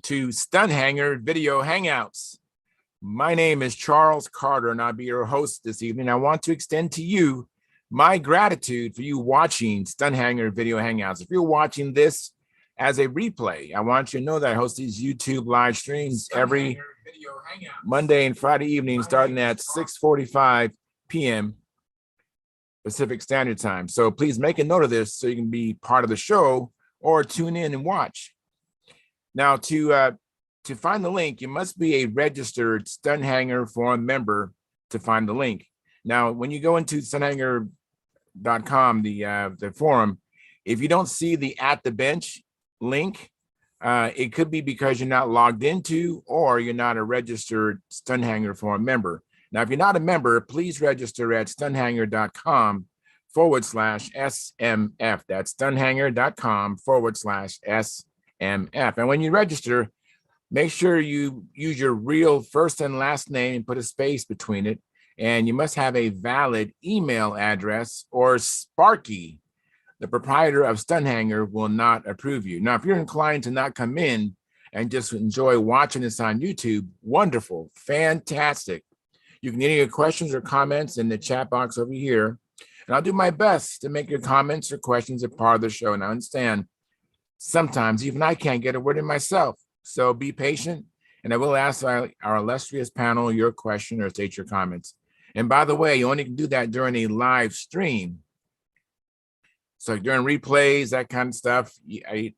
to Stunthangar Video Hangouts. My name is Charles Carter, and I'll be your host this evening. I want to extend to you my gratitude for you watching Stunthangar Video Hangouts. If you're watching this as a replay, I want you to know that I host these YouTube live streams every Monday and Friday evening, starting at 6:45 p.m. Pacific Standard Time. So please make a note of this so you can be part of the show or tune in and watch. Now, to find the link, you must be a registered Stunthangar forum member to find the link. Now, when you go into stunthangar.com, the forum, if you don't see the at the bench link, it could be because you're not logged into or you're not a registered Stunthangar forum member. Now, if you're not a member, please register at stunthangar.com/SMF. That's stunthangar.com/SMF. And when you register, make sure you use your real first and last name and put a space between it. And you must have a valid email address, or Sparky, the proprietor of Stunthangar, will not approve you. Now, if you're inclined to not come in and just enjoy watching this on YouTube, wonderful, fantastic. You can get your questions or comments in the chat box over here. And I'll do my best to make your comments or questions a part of the show. And I understand sometimes even I can't get a word in myself. So be patient, and I will ask our illustrious panel your question or state your comments. And by the way, you only can do that during a live stream. So during replays, that kind of stuff,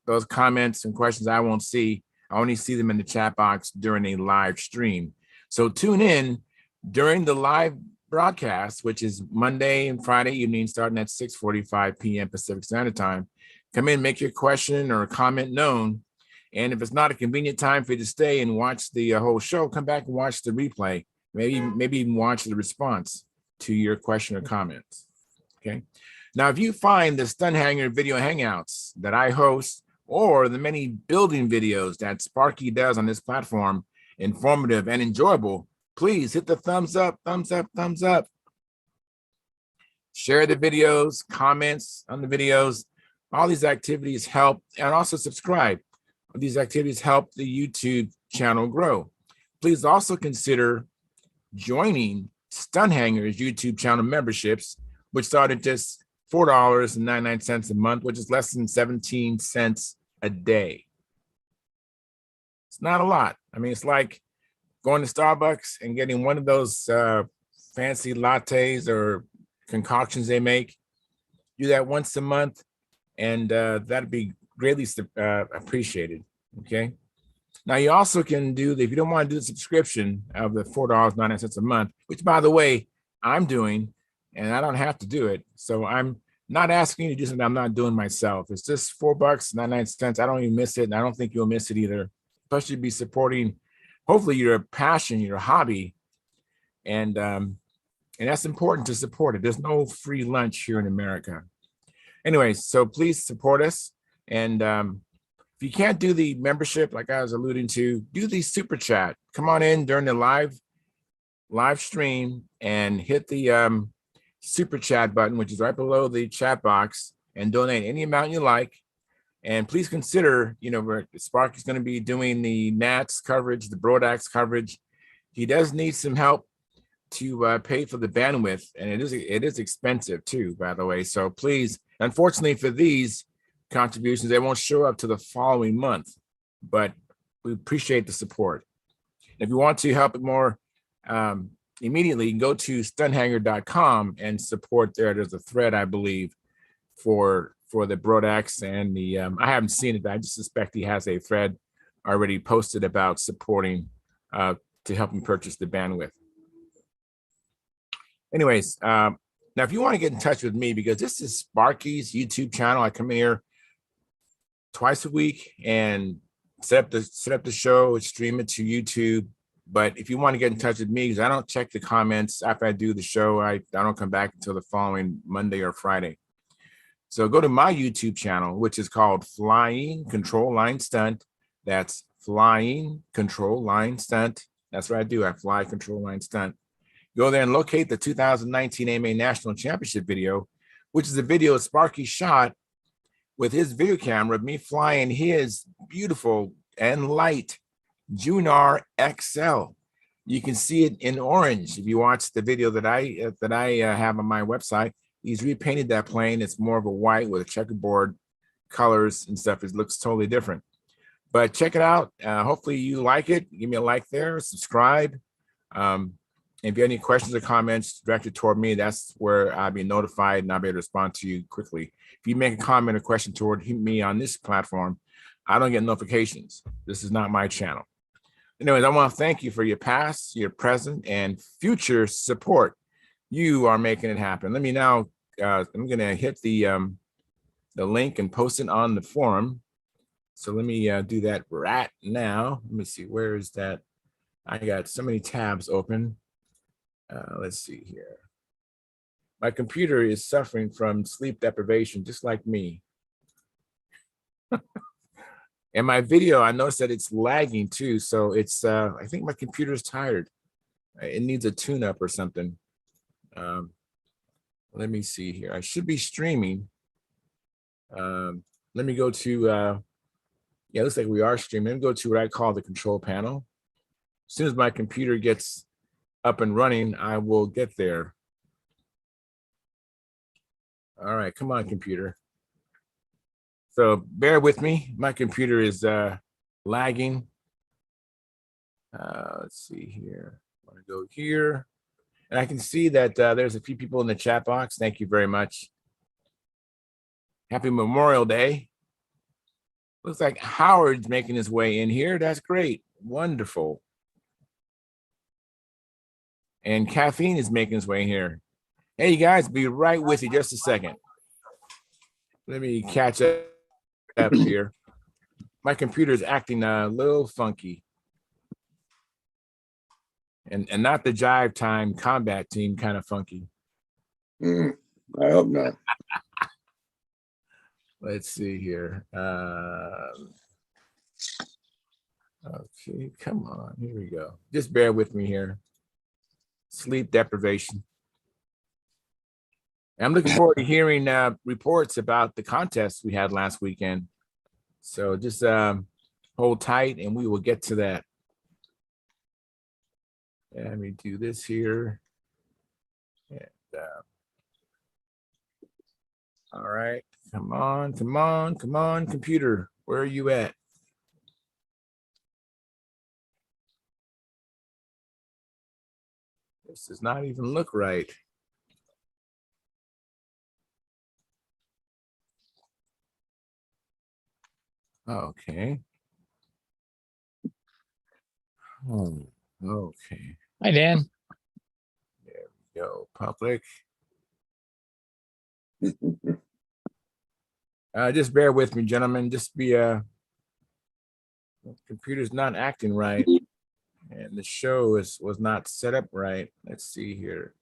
those comments and questions I won't see. I only see them in the chat box during a live stream. So tune in during the live broadcast, which is Monday and Friday evening, starting at 6:45 p.m. Pacific Standard Time. Come in, make your question or comment known. And if it's not a convenient time for you to stay and watch the whole show, come back and watch the replay. Maybe even watch the response to your question or comments. Okay. Now, if you find the Stunthangar Video Hangouts that I host, or the many building videos that Sparky does on this platform informative and enjoyable, please hit the thumbs up, thumbs up, thumbs up. Share the videos, comments on the videos. All these activities help, and also subscribe. These activities help the YouTube channel grow. Please also consider joining Stunthangar's YouTube channel memberships, which start at just $4.99 a month, which is less than 17 cents a day. It's not a lot. I mean, it's like going to Starbucks and getting one of those fancy lattes or concoctions they make. Do that once a month, and that'd be greatly appreciated. Okay. Now, you also can do if you don't want to do the subscription of the $4.99 a month, which, by the way, I'm doing, and I don't have to do it. So I'm not asking you to do something I'm not doing myself. It's just $4.99. I don't even miss it, and I don't think you'll miss it either. Plus, you'd be supporting, hopefully, your passion, your hobby, and that's important to support it. There's no free lunch here in America. Anyway, so please support us. And if you can't do the membership, like I was alluding to, do the super chat. Come on in during the live stream and hit the super chat button, which is right below the chat box, and donate any amount you like. And please consider, where Sparky's going to be doing the Nats coverage, the Broadax coverage. He does need some help to pay for the bandwidth, and it is expensive too, by the way. So please, unfortunately for these contributions, they won't show up to the following month, but we appreciate the support. If you want to help it more immediately, you can go to stunthangar.com and support there. There's a thread, I believe, for the Broadax, and the I haven't seen it, but I just suspect he has a thread already posted about supporting to help him purchase the bandwidth. Anyways, now if you want to get in touch with me, because this is Sparky's YouTube channel, I come in here twice a week and set up the show, stream it to YouTube. But if you want to get in touch with me, because I don't check the comments after I do the show, I don't come back until the following Monday or Friday. So go to my YouTube channel, which is called Flying Control Line Stunt. That's Flying Control Line Stunt. That's what I do. I fly control line stunt. Go there and locate the 2019 AMA National Championship video, which is a video Sparky shot with his video camera of me flying his beautiful and light Junar XL. You can see it in orange. If you watch the video that I have on my website, he's repainted that plane. It's more of a white with a checkerboard colors and stuff. It looks totally different. But check it out. Hopefully you like it. Give me a like there, subscribe. If you have any questions or comments directed toward me, that's where I'll be notified and I'll be able to respond to you quickly. If you make a comment or question toward me on this platform, I don't get notifications. This is not my channel. Anyways, I want to thank you for your past, your present, and future support. You are making it happen. Let me now, I'm going to hit the link and post it on the forum. So let me do that right now. Let me see, where is that? I got so many tabs open. Let's see here. My computer is suffering from sleep deprivation, just like me. And my video, I noticed that it's lagging too. So it's, I think my computer is tired. It needs a tune-up or something. Let me see here. I should be streaming. Let me go to, yeah, it looks like we are streaming. Let me go to what I call the control panel. As soon as my computer gets up and running, I will get there. All right, come on, computer. So bear with me. My computer is lagging. Let's see here. I want to go here. And I can see that there's a few people in the chat box. Thank you very much. Happy Memorial Day. Looks like Howard's making his way in here. That's great. Wonderful. And Caffeine is making his way in here. Hey, you guys, be right with you just a second. Let me catch up here. My computer is acting a little funky. And not the Jive Time combat team kind of funky. I hope not. Let's see here. Okay, come on. Here we go. Just bear with me here. Sleep deprivation. I'm looking forward to hearing reports about the contest we had last weekend. So just hold tight and we will get to that. Let me do this here. And, all right, come on, come on, come on, computer. Where are you at? This does not even look right. Okay. Oh, okay. Hi, Dan. There we go. Public. Just bear with me, gentlemen. Just be computer's not acting right, and the show was not set up right. Let's see here.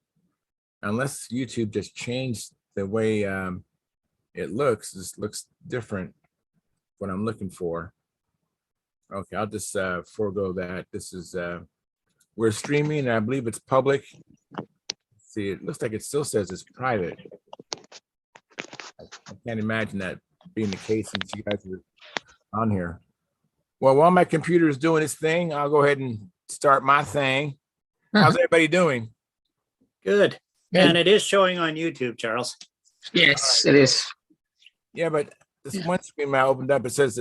Unless YouTube just changed the way it looks. This looks different. What I'm looking for. Okay, I'll just forego that. This is we're streaming, and I believe it's public. See, it looks like it still says it's private. I can't imagine that being the case since you guys are on here. Well, while my computer is doing its thing, I'll go ahead and start my thing. How's everybody doing? Good. And it is showing on YouTube, Charles. Yes, it is. Yeah, but this one screen I opened up, it says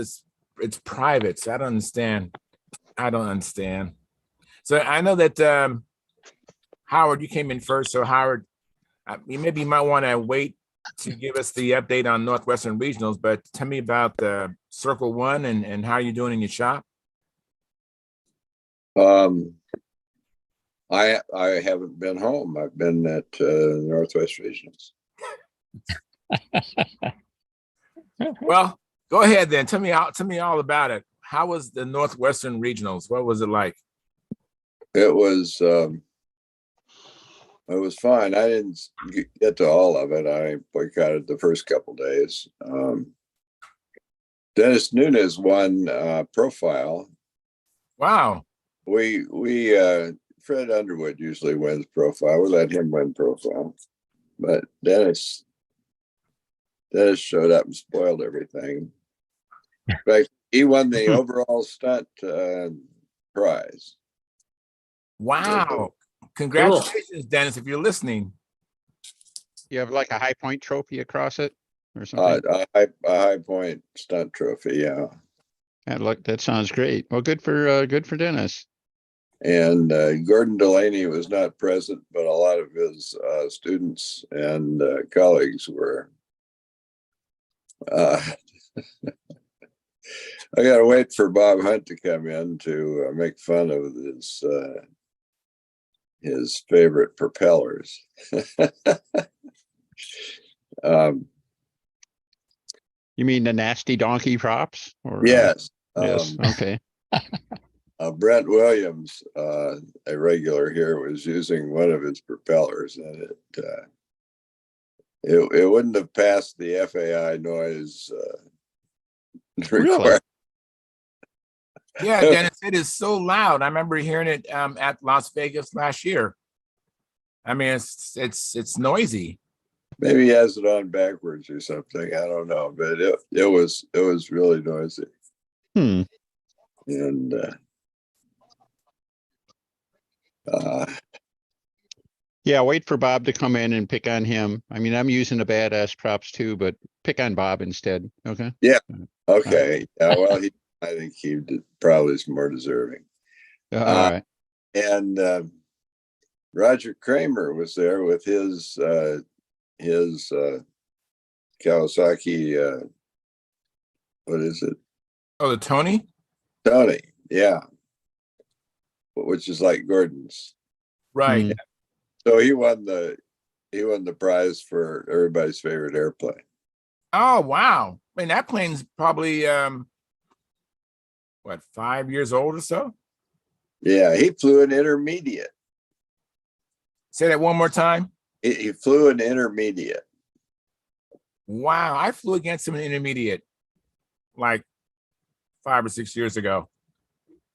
it's private. So I don't understand. I don't understand. So I know that Howard, you came in first. So Howard, maybe you might want to wait to give us the update on Northwestern Regionals, but tell me about the Circle One and how you're doing in your shop. I haven't been home. I've been at Northwest Regionals. Well, go ahead then. Tell me all about it. How was the Northwestern Regionals? What was it like? It was fine. I didn't get to all of it. I boycotted the first couple days. Dennis Nunes won profile. Wow. We Fred Underwood usually wins profile. We let him win profile, but Dennis showed up and spoiled everything. In fact, He won the overall stunt prize. Wow. Congratulations, Dennis, if you're listening. You have like a high point trophy across it or something? A high point stunt trophy, yeah. That sounds great. Well, good for Dennis. And Gordon Delaney was not present, but a lot of his students and colleagues were. I got to wait for Bob Hunt to come in to make fun of his favorite propellers. You mean the nasty donkey props? Or, Yes. Yes. Okay. Brent Williams, a regular here, was using one of his propellers, and it wouldn't have passed the FAI noise Really? Yeah, Dennis, it is so loud. I remember hearing it at Las Vegas last year. I mean, it's noisy. Maybe he has it on backwards or something. I don't know, but it was really noisy. Hmm. And Yeah, wait for Bob to come in and pick on him. I mean, I'm using the badass props too, but pick on Bob instead. Okay. okay, yeah. Well, I think he probably is more deserving. All right. And Roger Kramer was there with his Kawasaki. What is it? Oh, the Tony? Tony, yeah, which is like Gordon's. Right. Hmm. So he won the prize for everybody's favorite airplane. Oh, wow. I mean, that plane's probably, 5 years old or so? Yeah, he flew an intermediate. Say that one more time. He flew an intermediate. Wow. I flew against him in intermediate like 5 or 6 years ago.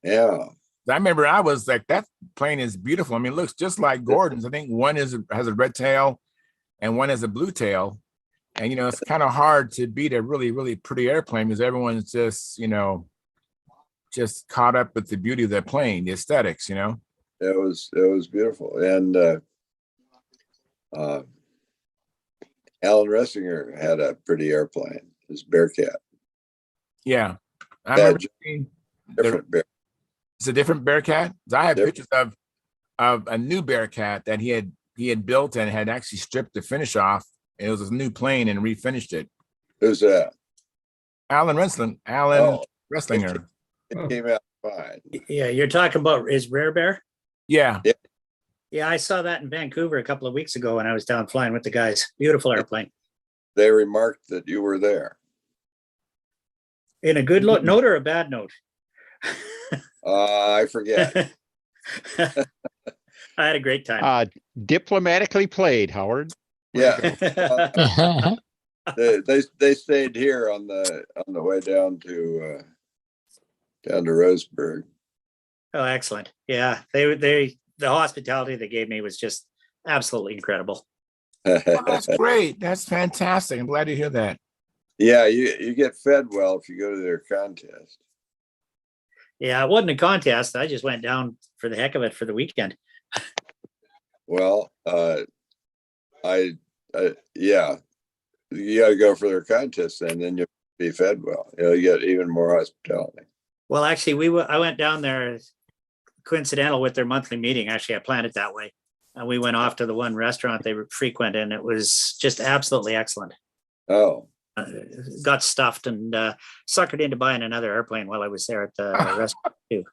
Yeah. I remember I was like, that plane is beautiful. I mean, it looks just like Gordon's. I think one has a red tail and one has a blue tail. And, it's kind of hard to beat a really, really pretty airplane because everyone's just, just caught up with the beauty of the plane, the aesthetics, It was beautiful. And Alan Ressinger had a pretty airplane, his Bearcat. Yeah. I remember Different bear. it's a different Bearcat. I have Different. pictures of a new Bearcat that he had built and had actually stripped the finish off. It was a new plane and refinished it. Who's that? Alan Resslinger. It came out fine. Yeah, you're talking about his Rare Bear? Yeah. Yeah, I saw that in Vancouver a couple of weeks ago when I was down flying with the guys. Beautiful airplane. They remarked that you were there. In a good note or a bad note? I forget. I had a great time. Diplomatically played, Howard. Yeah. They stayed here on the way down to Roseburg. Oh, excellent. Yeah, the hospitality they gave me was just absolutely incredible. Oh, that's great. That's fantastic. I'm glad to hear that. Yeah, you get fed well if you go to their contest. Yeah, it wasn't a contest. I just went down for the heck of it for the weekend. Well, yeah, you got to go for their contest, and then you'll be fed well. You get even more hospitality. Well, actually, I went down there coincidental with their monthly meeting. Actually, I planned it that way. And we went off to the one restaurant they frequent, and it was just absolutely excellent. Oh. Got stuffed and suckered into buying another airplane while I was there at the restaurant too.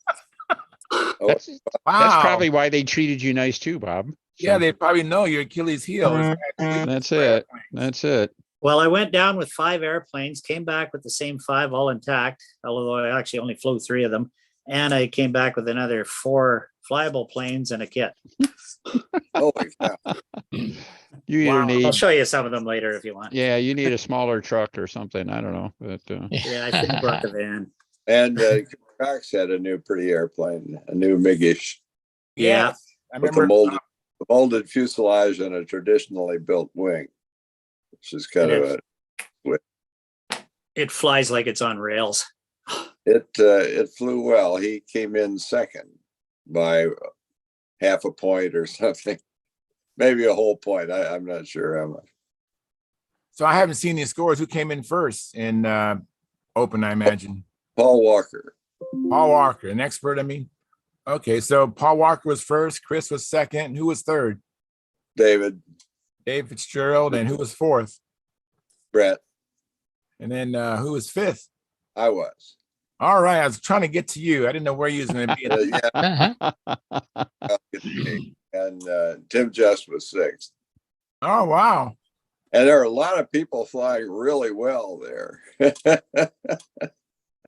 That's Wow. probably why they treated you nice too, Bob. Yeah, they probably know your Achilles heel. That's it. That's it. Well, I went down with 5 airplanes, came back with the same 5 all intact, although I actually only flew 3 of them. And I came back with another 4 flyable planes and a kit. Holy cow. You either Wow. need, I'll show you some of them later if you want. yeah, you need a smaller truck or something. I don't know, but Yeah, I should have brought the van. And Cox had a new pretty airplane, a new MiG-ish, Yeah. I with the remember. molded fuselage and a traditionally built wing, which is kind of It flies like it's on rails. It flew well. He came in second by half a point or something, maybe a whole point. I'm not sure how much. So I haven't seen these scores. Who came in first in Open, I imagine? Paul Walker. Paul Walker, an expert, I mean. Okay, so Paul Walker was first, Chris was second. Who was third? David. Dave Fitzgerald. And who was fourth? Brett. And then who was fifth? I was. All right, I was trying to get to you. I didn't know where you was going to be. Yeah. And Tim Just was sixth. Oh, wow. And there are a lot of people flying really well there.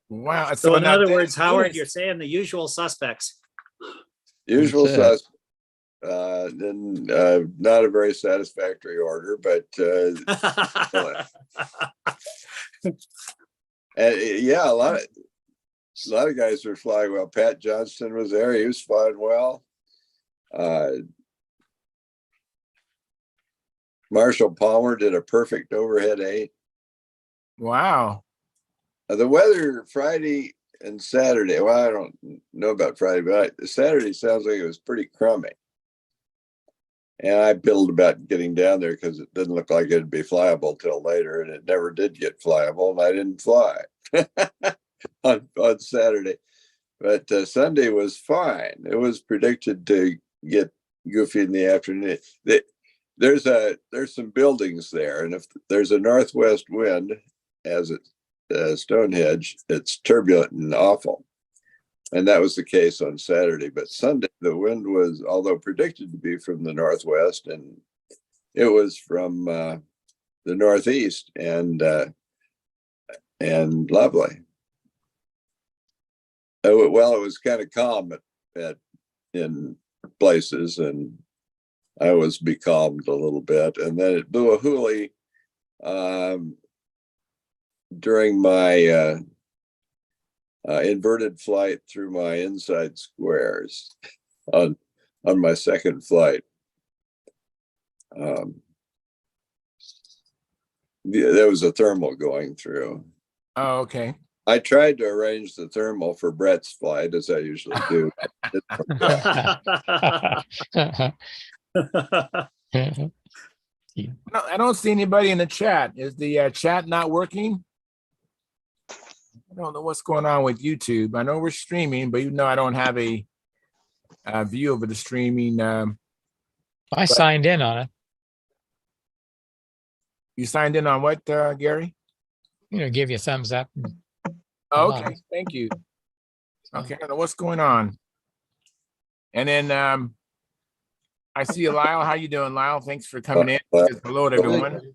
Wow. So in now other Dennis words, Howard, Lewis- you're saying the usual suspects. Usual That's suspects. Then not a very satisfactory order, but yeah, a lot of guys were flying well. Pat Johnston was there; he was flying well. Marshall Palmer did a perfect overhead 8. Wow. The weather Friday and Saturday. Well, I don't know about Friday, but Saturday sounds like it was pretty crummy. And I piddled about getting down there because it didn't look like it'd be flyable till later, and it never did get flyable, and I didn't fly on Saturday. But Sunday was fine. It was predicted to get goofy in the afternoon. There's some buildings there, and if there's a northwest wind, as at Stonehenge, it's turbulent and awful. And that was the case on Saturday. But Sunday, the wind was, although predicted to be from the northwest, and it was from the northeast, and lovely. Well, it was kind of calm in places, and I was becalmed a little bit. And then it blew a hoolie during my inverted flight through my inside squares on my second flight. There was a thermal going through. Oh, okay. I tried to arrange the thermal for Brett's flight, as I usually do. No, I don't see anybody in the chat. Is the chat not working? I don't know what's going on with YouTube. I know we're streaming, but I don't have a view of the streaming. I signed in on it. You signed in on what, Gary? Give you a thumbs up. Oh, Wow. okay, thank you. Okay, I don't know what's going on. And then I see you, Lyle. How you doing, Lyle? Thanks for coming in. Just hello to everyone.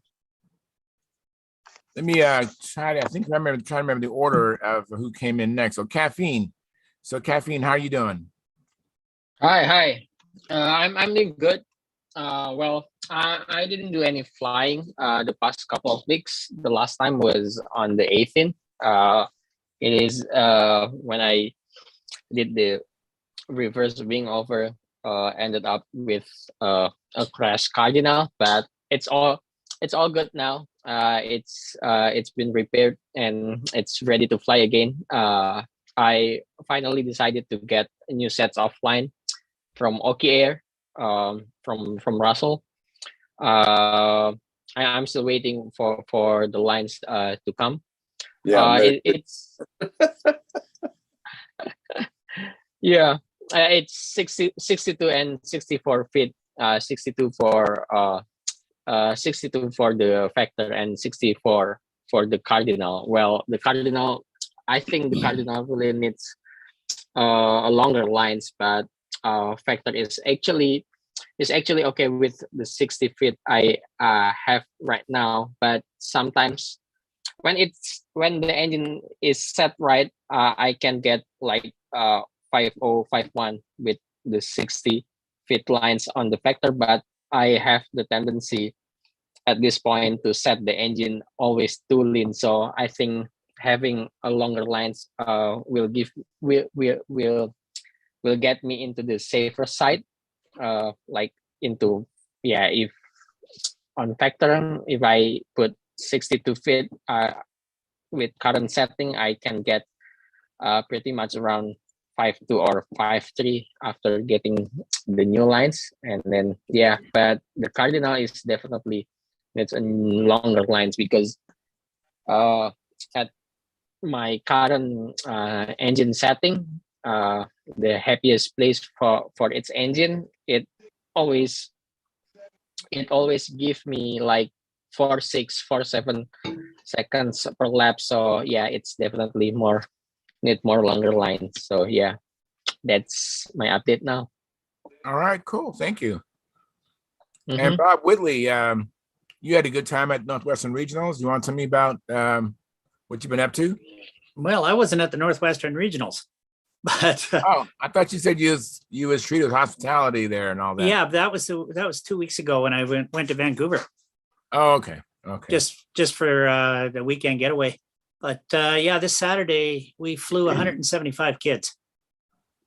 Let me try to remember the order of who came in next. So Caffeine. So Caffeine, how are you doing? Hi. I'm doing good. Well, I didn't do any flying the past couple of weeks. The last time was on the 18th. It is when I did the reverse wing over. Ended up with a crash cardinal, but it's all good now. It's been repaired and it's ready to fly again. I finally decided to get a new sets of line from Oki Air, from Russell. I'm still waiting for the lines to come. Yeah, it's yeah. It's 62 and 64 feet. 62 for 62 for the factor and 64 for the cardinal. Well, the cardinal, I think the cardinal really needs a longer lines, but factor is actually okay with the 60 feet I have right now. But sometimes when the engine is set right, I can get like 5051 with the 60 feet lines on the factor, but I have the tendency at this point to set the engine always too lean. So I think having a longer lines will get me into the safer side, like into if on factor, if I put 62 feet with current setting, I can get pretty much around 5.2 or 5.3 after getting the new lines. And then, yeah, but the Cardinal is definitely, it's a longer lines because at my current engine setting, the happiest place for its engine, always it always give me like 4.6, 4.7 seconds per lap. So yeah, it's definitely need more longer lines. So yeah, that's my update now. All right, cool. Thank you. Mhm. And Bob Whitley, you had a good time at Northwestern Regionals. You want to tell me about what you've been up to? Well, I wasn't at the Northwestern Regionals, but Oh, I thought you said you was treated with hospitality there and all that. yeah, that was 2 weeks ago when I went to Vancouver Oh, okay. Okay. just for the weekend getaway. But yeah, this Saturday we flew 175 kids.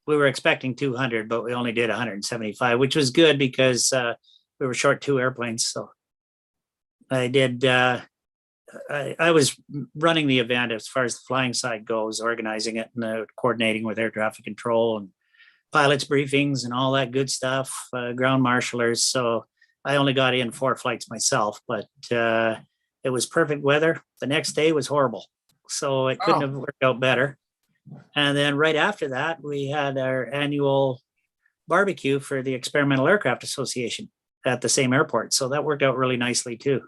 We were expecting 200, but we only did 175, which was good because we were short 2 airplanes. So I did. I was running the event as far as the flying side goes, organizing it and coordinating with air traffic control and pilots briefings and all that good stuff, ground marshalers. So I only got in 4 flights myself, but it was perfect weather. The next day was horrible. So it couldn't have worked out better. And then right after that, we had our annual barbecue for the Experimental Aircraft Association at the same airport. So that worked out really nicely too.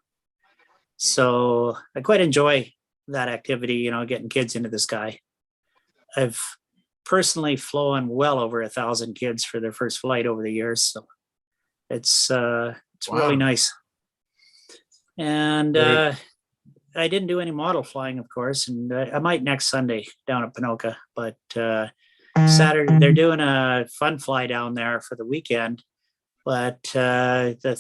So I quite enjoy that activity, getting kids into the sky. I've personally flown well over 1,000 kids for their first flight over the years. So it's really nice. And I didn't do any model flying, of course, and I might next Sunday down at Pinoca, but Saturday they're doing a fun fly down there for the weekend. But the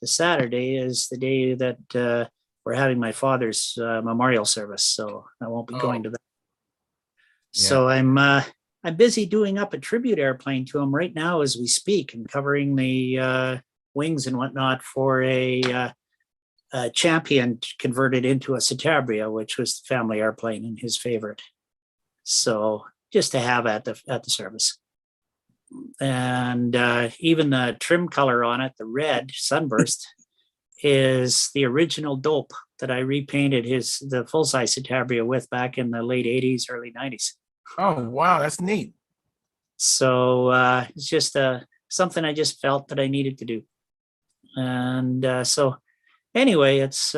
Saturday, is the day that we're having my father's memorial service, so I won't be going to that. Yeah. So I'm busy doing up a tribute airplane to him right now as we speak, and covering the wings and whatnot for a Champion converted into a Citabria, which was the family airplane and his favorite. So just to have at the service. And even the trim color on it, the red sunburst, is the original dope that I repainted the full-size Citabria with back in the late 80s, early 90s. Oh, wow, that's neat. So it's just something I just felt that I needed to do. And so anyway, it's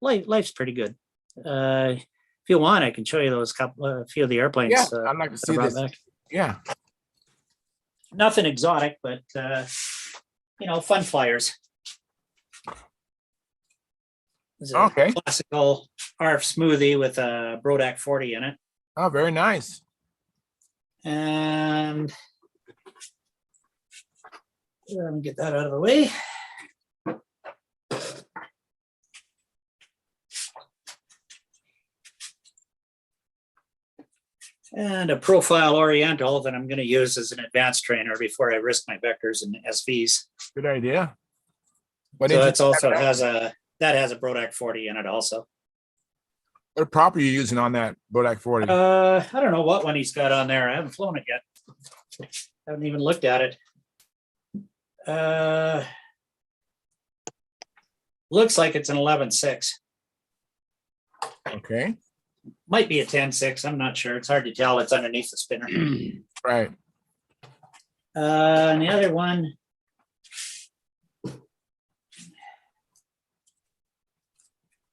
life's pretty good. If you want, I can show you a few of the airplanes. Yeah, I'd like to see this. Back. Yeah. Nothing exotic, but fun flyers. There's a Okay. classical RF smoothie with a Brodak 40 in it. Oh, very nice. And let me get that out of the way. And a profile Oriental that I'm going to use as an advanced trainer before I risk my vectors and SVs. Good idea. So that's also has a Brodak 40 in it also. What prop are you using on that Bodak 40? I don't know what one he's got on there. I haven't flown it yet. Haven't even looked at it. Looks like it's an 11.6. Okay. Might be a 10.6. I'm not sure. It's hard to tell. It's underneath the spinner. Right. And the other one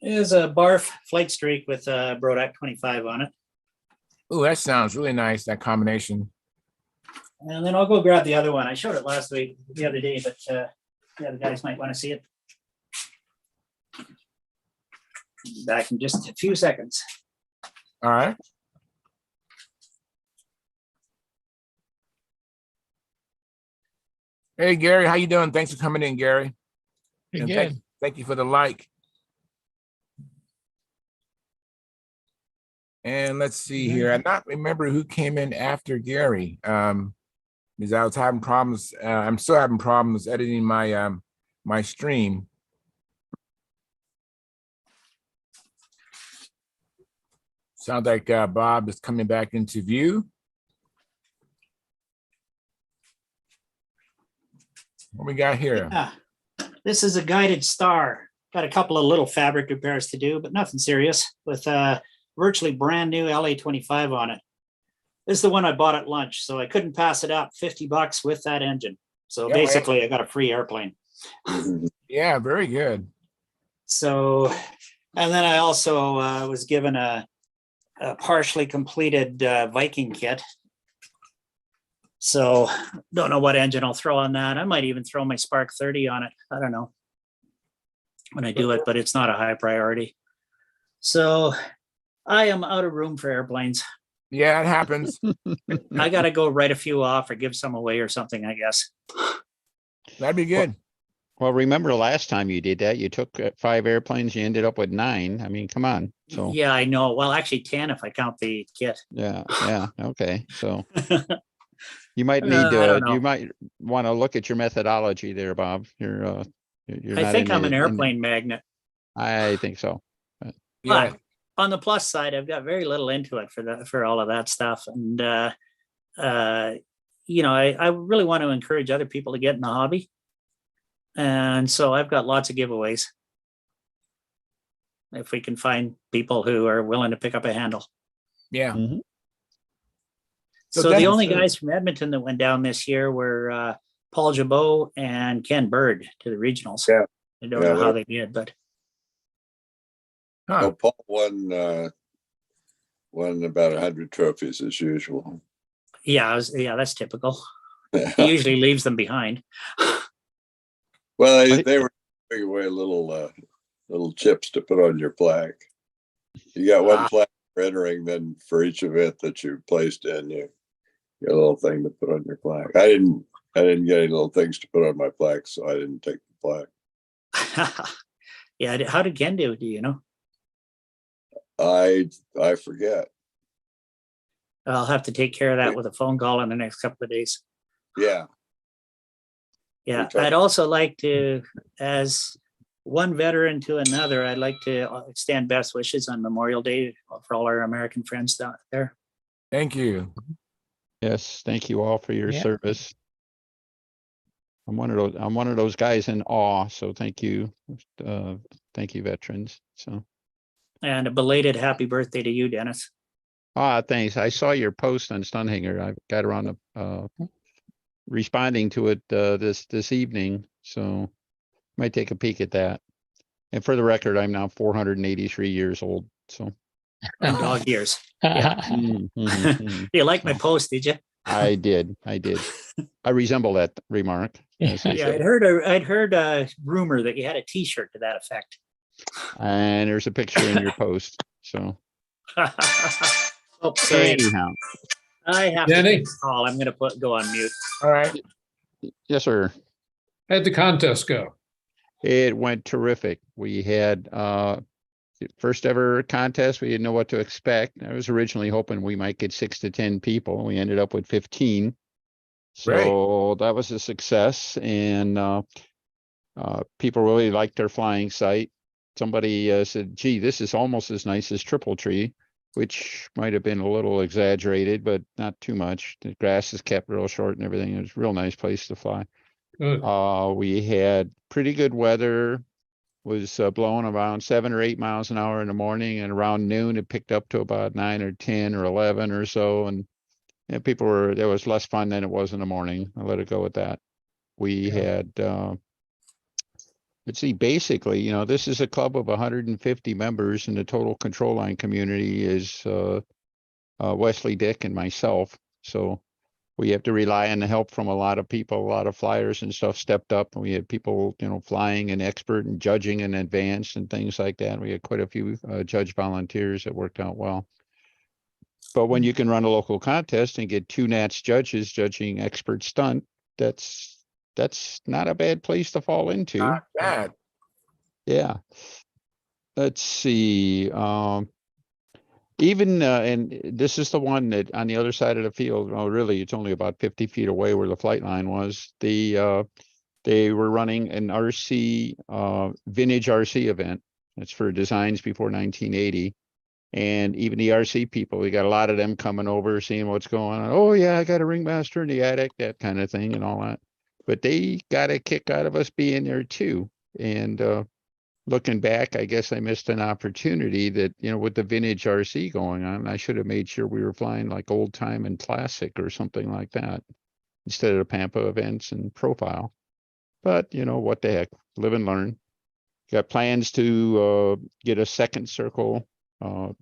is a Barf Flight Streak with a Brodak 25 on it. Oh, that sounds really nice, that combination. And then I'll go grab the other one. I showed it the other day, but the other guys might want to see it. Back in just a few seconds. All right. Hey, Gary, how you doing? Thanks for coming in, Gary. Pretty And good. thank you for the like. And let's see here. I not remember who came in after Gary. Because I was having problems. I'm still having problems editing my my stream. Sounds like Bob is coming back into view. What we got here? Yeah. This is a guided star. Got a couple of little fabric repairs to do, but nothing serious, with a virtually brand new LA25 on it. This is the one I bought at lunch, so I couldn't pass it up. $50 with that engine. So Yeah, man. basically, I got a free airplane. Yeah, very good. So, and then I also was given a partially completed Viking kit. So don't know what engine I'll throw on that. I might even throw my Spark 30 on it. I don't know when I do it, but it's not a high priority. So I am out of room for airplanes. Yeah, it happens. I got to go write a few off or give some away or something, I guess. That'd be good. Well, remember last time you did that, you took 5 airplanes, you ended up with 9. I mean, come on. So Yeah, I know. Well, actually 10 if I count the kit. yeah, okay. So you might need I don't to, know. you might want to look at your methodology there, Bob. You're I not think in I'm an it- airplane magnet. I think so. Yeah. But on the plus side, I've got very little into it for all of that stuff. And you know, I really want to encourage other people to get in the hobby. And so I've got lots of giveaways. If we can find people who are willing to pick up a handle. Yeah. Mhm. So So the Dennis, only guys from Edmonton that went down this year were Paul Jabot and Ken Bird to the regionals. Yeah. I don't Yeah, know how they did, but Huh. Well, Paul won about 100 trophies as usual. yeah, that's typical. He usually leaves them behind. Well, they were giving away little chips to put on your plaque. You got one plaque for entering, then for each event that you placed in, you get a little thing to put on your plaque. I didn't get any little things to put on my plaque, so I didn't take the plaque. Yeah, how did Ken do? Do you know? I forget. I'll have to take care of that with a phone call in the next couple of days. Yeah. Yeah, Okay. I'd also like to, as one veteran to another, I'd like to extend best wishes on Memorial Day for all our American friends down there. Thank you. Yes, thank you all for your Yeah. service. I'm one of those guys in awe. So thank you, veterans. So And a belated happy birthday to you, Dennis. thanks. I saw your post on Stunthangar. I got around to responding to it this evening. So might take a peek at that. And for the record, I'm now 483 years old. So And dog years. Yeah. You like my post, did you? I did. I resemble that remark. as they Yeah, say. I'd heard a rumor that you had a T-shirt to that effect. And there's a picture in your post. So Oh, sorry. anyhow, I have to Danny? take a call. I'm going to go on mute. All right. yes, sir. How'd the contest go? It went terrific. We had first ever contest. We didn't know what to expect. I was originally hoping we might get 6 to 10 people. We ended up with 15. So that was a success. And people really liked our flying sight. Somebody said, gee, this is almost as nice as Triple Tree, which might have been a little exaggerated, but not too much. The grass is kept real short and everything. It was a real nice place to fly. Good. We had pretty good weather. Was blowing around 7 or 8 miles an hour in the morning, and around noon it picked up to about 9 or 10 or 11 or so. And there was less fun than it was in the morning. I let it go with that. We had, let's see, basically, this is a club of 150 members, and the total control line community is Wesley, Dick, and myself. So we have to rely on the help from a lot of people. A lot of flyers and stuff stepped up, and we had people, flying and expert and judging in advance and things like that. We had quite a few judge volunteers that worked out well. But when you can run a local contest and get 2 Nats judges judging expert stunt, that's not a bad place to fall into. Not bad. Yeah. Let's see. Even and this is the one that on the other side of the field. Well, really, it's only about 50 feet away where the flight line was. They were running an RC vintage RC event. It's for designs before 1980, And even the RC people, we got a lot of them coming over, seeing what's going on. Oh yeah, I got a ringmaster in the attic, that kind of thing and all that. But they got a kick out of us being there too. And looking back, I guess I missed an opportunity that, you know, with the vintage RC going on, I should have made sure we were flying like old time and classic or something like that instead of the Pampa events and profile. But you know, what the heck, live and learn. Got plans to get a second circle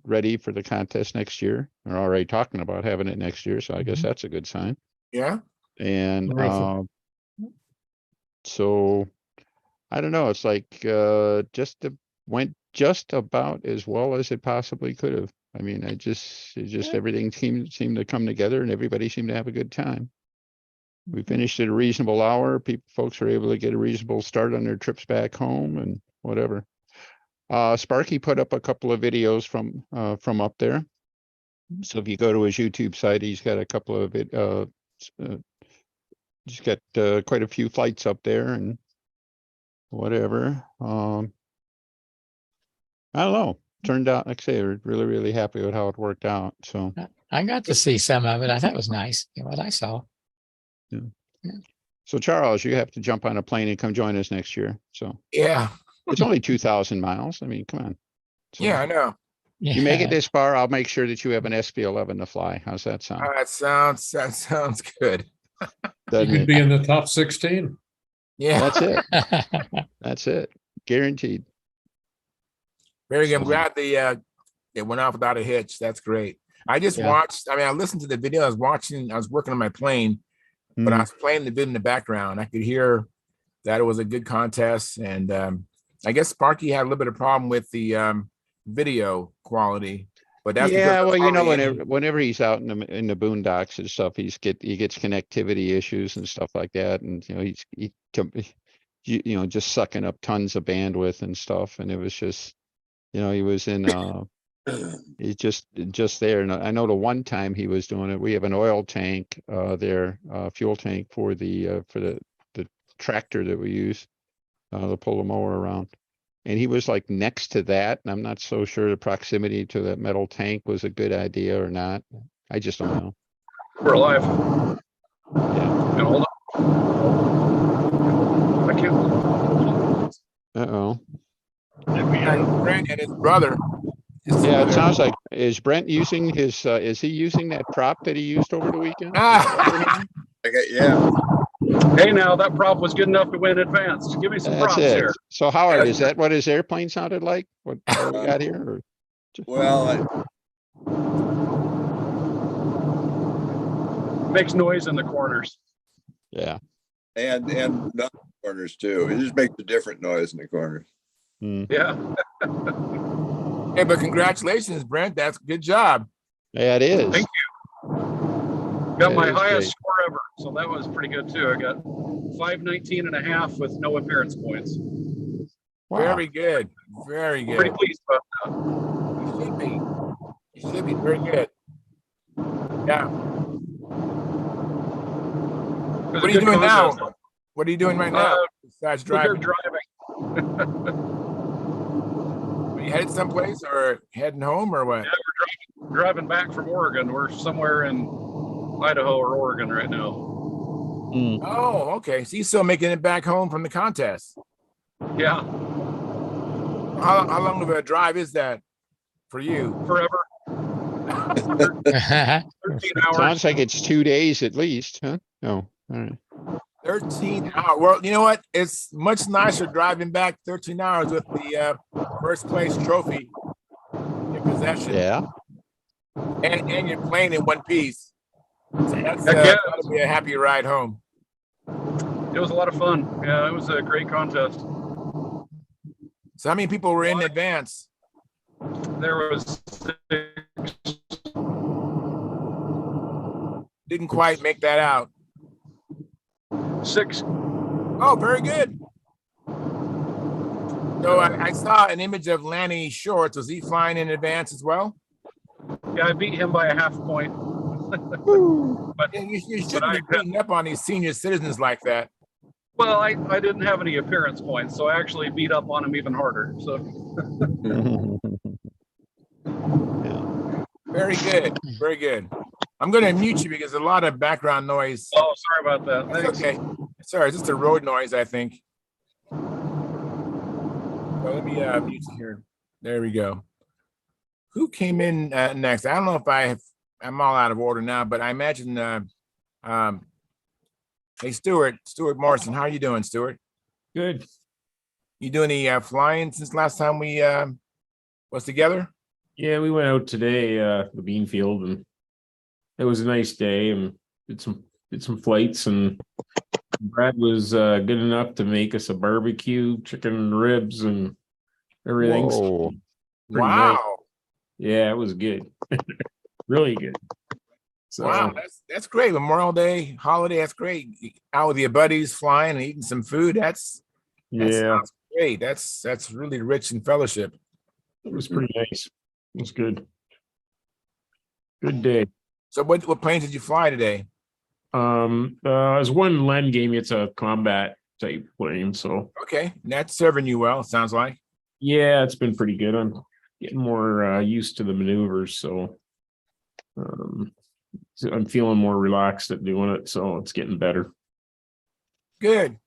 ready for the contest next year. We're already talking about having it next year, so I guess that's a good sign. Yeah. And Terrific. so I don't know. It's like went just about as well as it possibly could have. I mean, everything seemed to come together, and everybody seemed to have a good time. We finished at a reasonable hour. Folks were able to get a reasonable start on their trips back home and whatever. Sparky put up a couple of videos from up there. So if you go to his YouTube site, he's got a couple of he's got quite a few flights up there and whatever. I don't know. Turned out, like I say, we're really, really happy with how it worked out. So I got to see some of it. I thought it was nice, what I saw. So Charles, you have to jump on a plane and come join us next year. So Yeah. it's only 2,000 miles. I mean, come on. So Yeah, I know. you make it this far, I'll make sure that you have an SB11 to fly. How's that sound? That sounds good. You Doesn't could it? be in the top 16. Yeah. That's it. That's it. Guaranteed. Very good. I'm So- glad they went off without a hitch. That's great. I just Yeah. watched, I listened to the video. I was working on my plane, but I was playing the video in the background. I could hear that it was a good contest. And I guess Sparky had a little bit of problem with the video quality, but that's because Yeah, of well, you know, already whenever he's out in the boondocks and stuff, he gets connectivity issues and stuff like that, and you know, just sucking up tons of bandwidth and stuff, and it was just, you know, he was in he's just there. And I know the one time he was doing it, we have an oil tank there, fuel tank for the tractor that we use to pull the mower around. And he was like next to that, and I'm not so sure the proximity to that metal tank was a good idea or not. I just don't know. We're alive. Yeah. And hold on. I can't. Uh-oh. Brent and his brother. Yeah, it sounds like, is Brent using his, is he using that prop that he used over the weekend? Okay, yeah. Hey, now that prop was good enough to win advance. Give me some That's props it. here. So Howard, is that what his airplane sounded like? What we got here? Or? Well, Makes noise in the corners. Yeah. and not the corners too. It just makes a different noise in the corners. Yeah. Hey, but congratulations, Brent. That's a good job. Yeah, it is. Thank Got That my is highest great. score ever. So that was pretty good too. I got 519 and a half with no appearance points. Wow. Very good. Very Pretty good. pleased about that. You should be. You should be very good. Yeah. It was What are a you good doing contest. now? What are you doing right now besides We're here driving? driving. Are you headed someplace or heading home or what? Yeah, we're driving back from Oregon. We're somewhere in Idaho or Oregon right now. Oh, okay. So you're still making it back home from the contest. Yeah, How long of a drive is that for you? forever. 13 hours. Sounds like it's 2 days at least, huh? No. All right. 13 hours. Well, you know what? It's much nicer driving back 13 hours with the first place trophy in possession. Yeah. And you're playing in one piece. So that's Heck yeah. that'll be a happy ride home. It was a lot of fun. Yeah, it was a great contest. So how many people were in advance? There was 6. Didn't quite make that out. 6. Oh, very good. So I saw an image of Lanny Shorts. Was he flying in advance as well? Yeah, I beat him by a half point. But Yeah, you shouldn't be beating up on these senior citizens like that. well, I didn't have any appearance points, so I actually beat up on him even harder. So Yeah. Very good. Very good. I'm going to mute you because there's a lot of background noise. Oh, sorry about that. That's Thanks. okay. Sorry, it's just a road noise, I think. So let me mute you here. There we go. Who came in next? I don't know if I'm all out of order now, but I imagine, hey, Stuart Morrison, how are you doing, Stuart? Good. You doing any flying since last time we was together? Yeah, we went out today, the bean field, and it was a nice day, and did some flights, and Brad was good enough to make us a barbecue, chicken ribs, and everything. So Whoa. pretty Wow. nice. Yeah, it was good. Really good. So Wow, that's great. Memorial Day holiday, that's great. Out with your buddies, flying and eating some food. That yeah, sounds great. That's really rich in fellowship. it was pretty nice. It was good. Good day. So what planes did you fly today? As one Len gave me, it's a combat type plane. So Okay, that's serving you well, sounds like. yeah, it's been pretty good. I'm getting more used to the maneuvers, so I'm feeling more relaxed at doing it, so it's getting better. Good.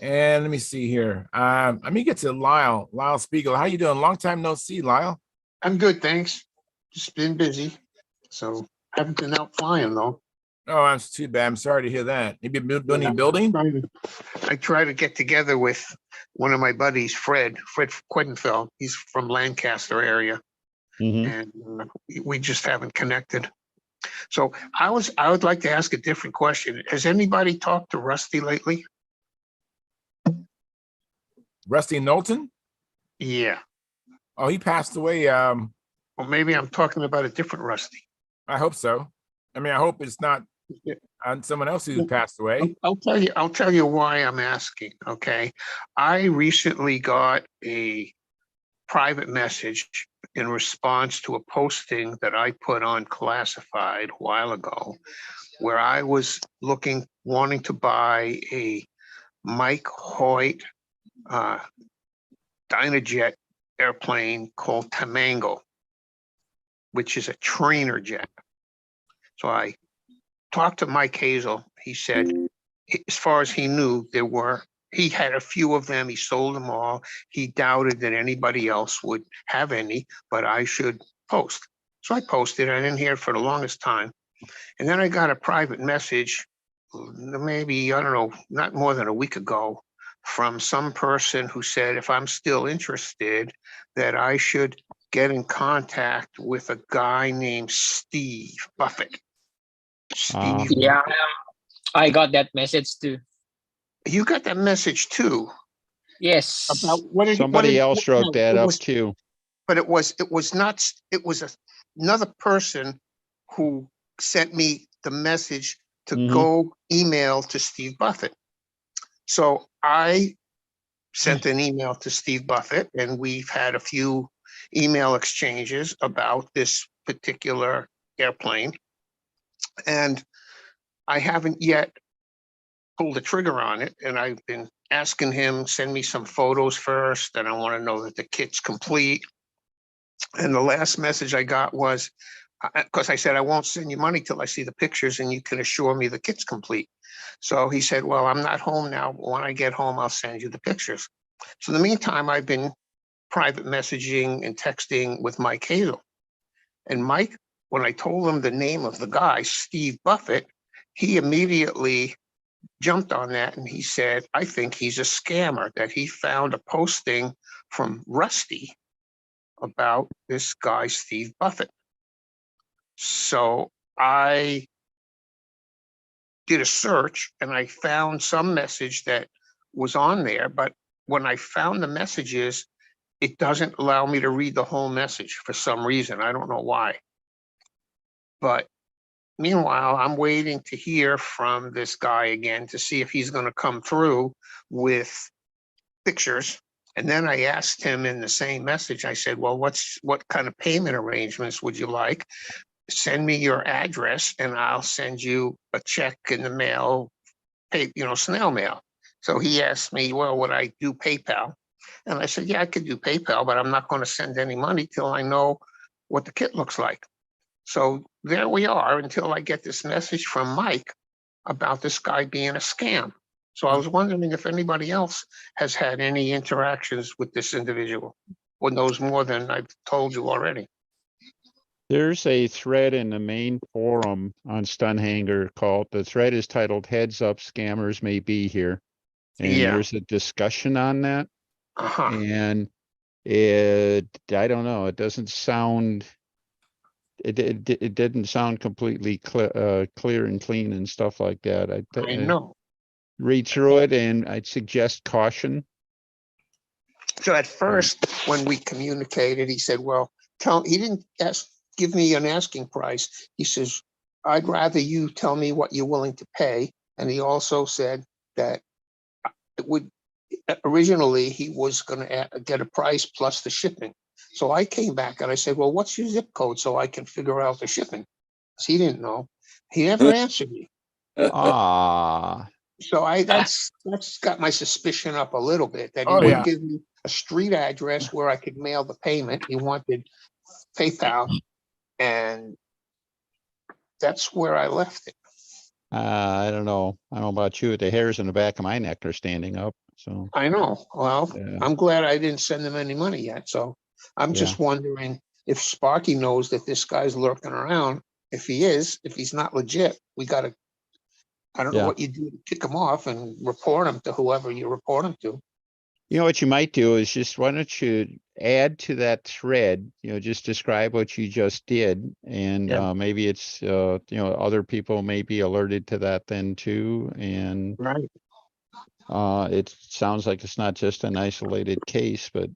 And let me see here. Let me get to Lyle Spiegel. How you doing? Long time no see, Lyle. I'm good, thanks. Just been busy. So haven't been out flying though. Oh, that's too bad. I'm sorry to hear that. You been doing any building? I try to get together with one of my buddies, Fred Quedenfeld. He's from Lancaster area, Mhm. and we just haven't connected. So I would like to ask a different question. Has anybody talked to Rusty lately? Rusty Knowlton? Yeah. Oh, he passed away. Or maybe I'm talking about a different Rusty. I hope so. I mean, I hope it's not on someone else who passed away. I'll tell you why I'm asking. Okay. I recently got a private message in response to a posting that I put on Classified a while ago, where I was wanting to buy a Mike Hoyt Dynajet airplane called Tamango, which is a trainer jet. So I talked to Mike Hazel. He said, as far as he knew, he had a few of them. He sold them all. He doubted that anybody else would have any, but I should post. So I posted. I didn't hear for the longest time. And then I got a private message, maybe, I don't know, not more than a week ago, from some person who said, if I'm still interested, that I should get in contact with a guy named Steve Buffett. Steve. Yeah, I got that message too. You got that message too? Yes. About what did Somebody else wrote that up was, too. But it was not, it was another person who sent me the message to go email to Steve Buffett. So I sent an email to Steve Buffett, and we've had a few email exchanges about this particular airplane. And I haven't yet pulled the trigger on it. And I've been asking him, send me some photos first. And I want to know that the kit's complete. And the last message I got was, because I said, I won't send you money till I see the pictures and you can assure me the kit's complete. So he said, well, I'm not home now. But when I get home, I'll send you the pictures. So in the meantime, I've been private messaging and texting with Mike Hazel. And Mike, when I told him the name of the guy, Steve Buffett, he immediately jumped on that and he said, I think he's a scammer, that he found a posting from Rusty about this guy, Steve Buffett. So I did a search and I found some message that was on there, but when I found the messages, it doesn't allow me to read the whole message for some reason. I don't know why. But meanwhile, I'm waiting to hear from this guy again to see if he's going to come through with pictures. And then I asked him in the same message, I said, well, what kind of payment arrangements would you like? Send me your address and I'll send you a check in the mail, snail mail. So he asked me, well, would I do PayPal? And I said, yeah, I could do PayPal, but I'm not going to send any money till I know what the kit looks like. So there we are until I get this message from Mike about this guy being a scam. So I was wondering if anybody else has had any interactions with this individual or knows more than I've told you already. There's a thread in the main forum on Stunthangar called, the thread is titled "Heads Up, Scammers May Be Here." And Yeah. there's a discussion on that. Uh-huh. And I don't know, it doesn't sound, it didn't sound completely clear and clean and stuff like that. I know. Read through it, and I'd suggest caution. So at first, when we communicated, he said, well, he didn't give me an asking price. He says, I'd rather you tell me what you're willing to pay. And he also said that it would, originally he was going to get a price plus the shipping. So I came back and I said, well, what's your zip code so I can figure out the shipping? Because he didn't know. He never answered me. Ah. So that's got my suspicion up a little bit that he Oh, would yeah. give me a street address where I could mail the payment. He wanted PayPal, and that's where I left it. I don't know. I don't know about you. The hairs in the back of my neck are standing up. So I know. Well, yeah. I'm glad I didn't send him any money yet. So I'm just wondering if Sparky knows that this guy's lurking around. If he is, if he's not legit, we got to, I don't know what you do to kick him off and report him to whoever you report him to. You know what you might do is just, why don't you add to that thread, just describe what you just did, and maybe it's other people may be alerted to that then too. And right. It sounds like it's not just an isolated case, but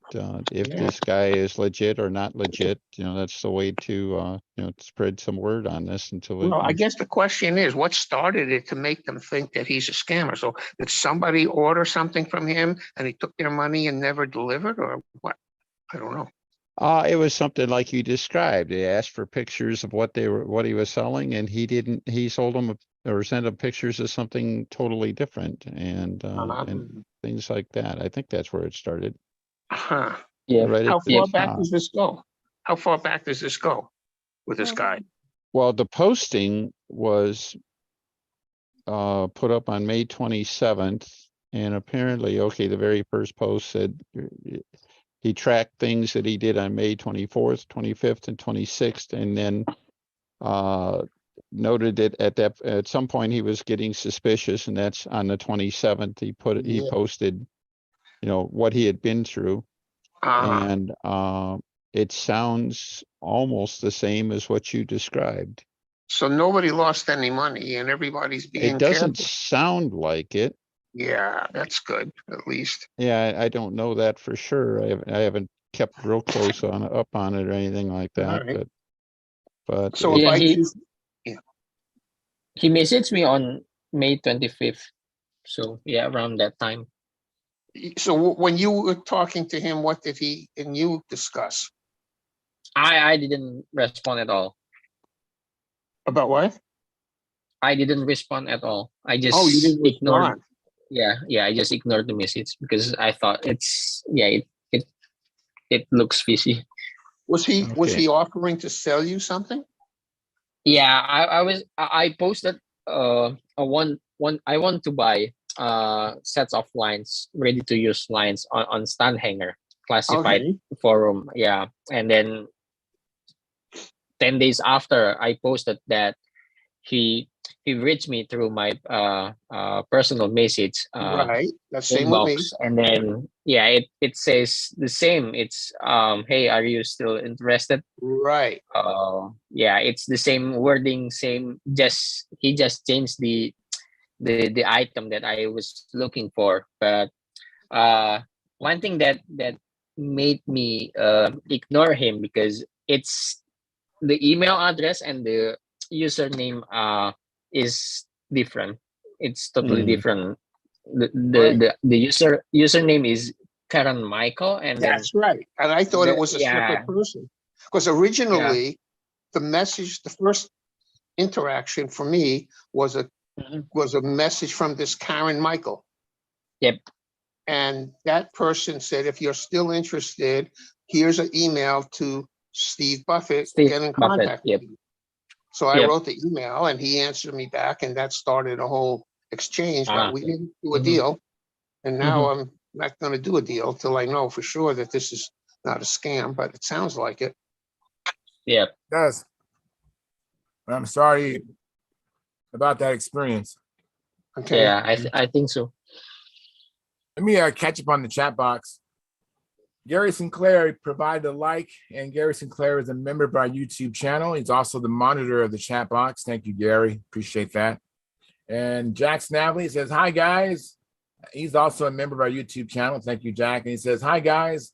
if this guy is legit or not legit, that's the way to spread some word on this until Well, I guess the question is, what started it to make them think that he's a scammer? So did somebody order something from him and he took their money and never delivered, or what? I don't know. It was something like you described. They asked for pictures of what he was selling, and he sold them or sent them pictures of something totally different, and things like that. I think that's where it started. Huh. Yeah. Right. How far back does this go? How far back does this go with this guy? Well, the posting was put up on May 27th, and apparently, the very first post said he tracked things that he did on May 24th, 25th, and 26th, and then noted that at some point he was getting suspicious, and that's on the 27th. He posted, what he had been through, and it sounds almost the same as what you described. So nobody lost any money, and everybody's being It doesn't careful. sound like it. Yeah, that's good, at least. Yeah, I don't know that for sure. I haven't kept real close up on it or anything like that. Right. But So if I choose, he messaged me on May 25th. So yeah, around that time. so when you were talking to him, what did he and you discuss? I didn't respond at all. About what? I didn't respond at all. I just you didn't ignored. respond. Yeah. I just ignored the message because I thought it looks fishy. Was he offering to sell you something? Yeah, I posted I want to buy sets of lines, ready to use lines on Stunthangar classified forum. Yeah, and then 10 days after I posted that, he reached me through my personal message Right, that's same with me. inbox, and then it says the same. It's hey, are you still interested? Right. It's the same wording, same, just he just changed the item that I was looking for. But one thing that made me ignore him, because it's the email address and the username is different. It's totally different. The username is Karen Michael, and that's right. And I thought it was a separate person, because originally the message, the first interaction for me was a message from this Karen Michael. Yep. And that person said, if you're still interested, here's an email to Steve Buffett, Steve get in Buffett, contact yep. with you. So I Yep. wrote the email and he answered me back, and that started a whole exchange, but Ah. we didn't do a Mhm. deal. And now I'm not going to do a deal till I know for sure that this is not a scam, but it sounds like it. Yeah. It does. I'm sorry about that experience. Okay. Yeah, I think so. Let me catch up on the chat box. Gary Sinclair provided a like, and Gary Sinclair is a member of our YouTube channel. He's also the monitor of the chat box. Thank you, Gary. Appreciate that. And Jack Snavely says, hi, guys. He's also a member of our YouTube channel. Thank you, Jack. And he says, hi, guys.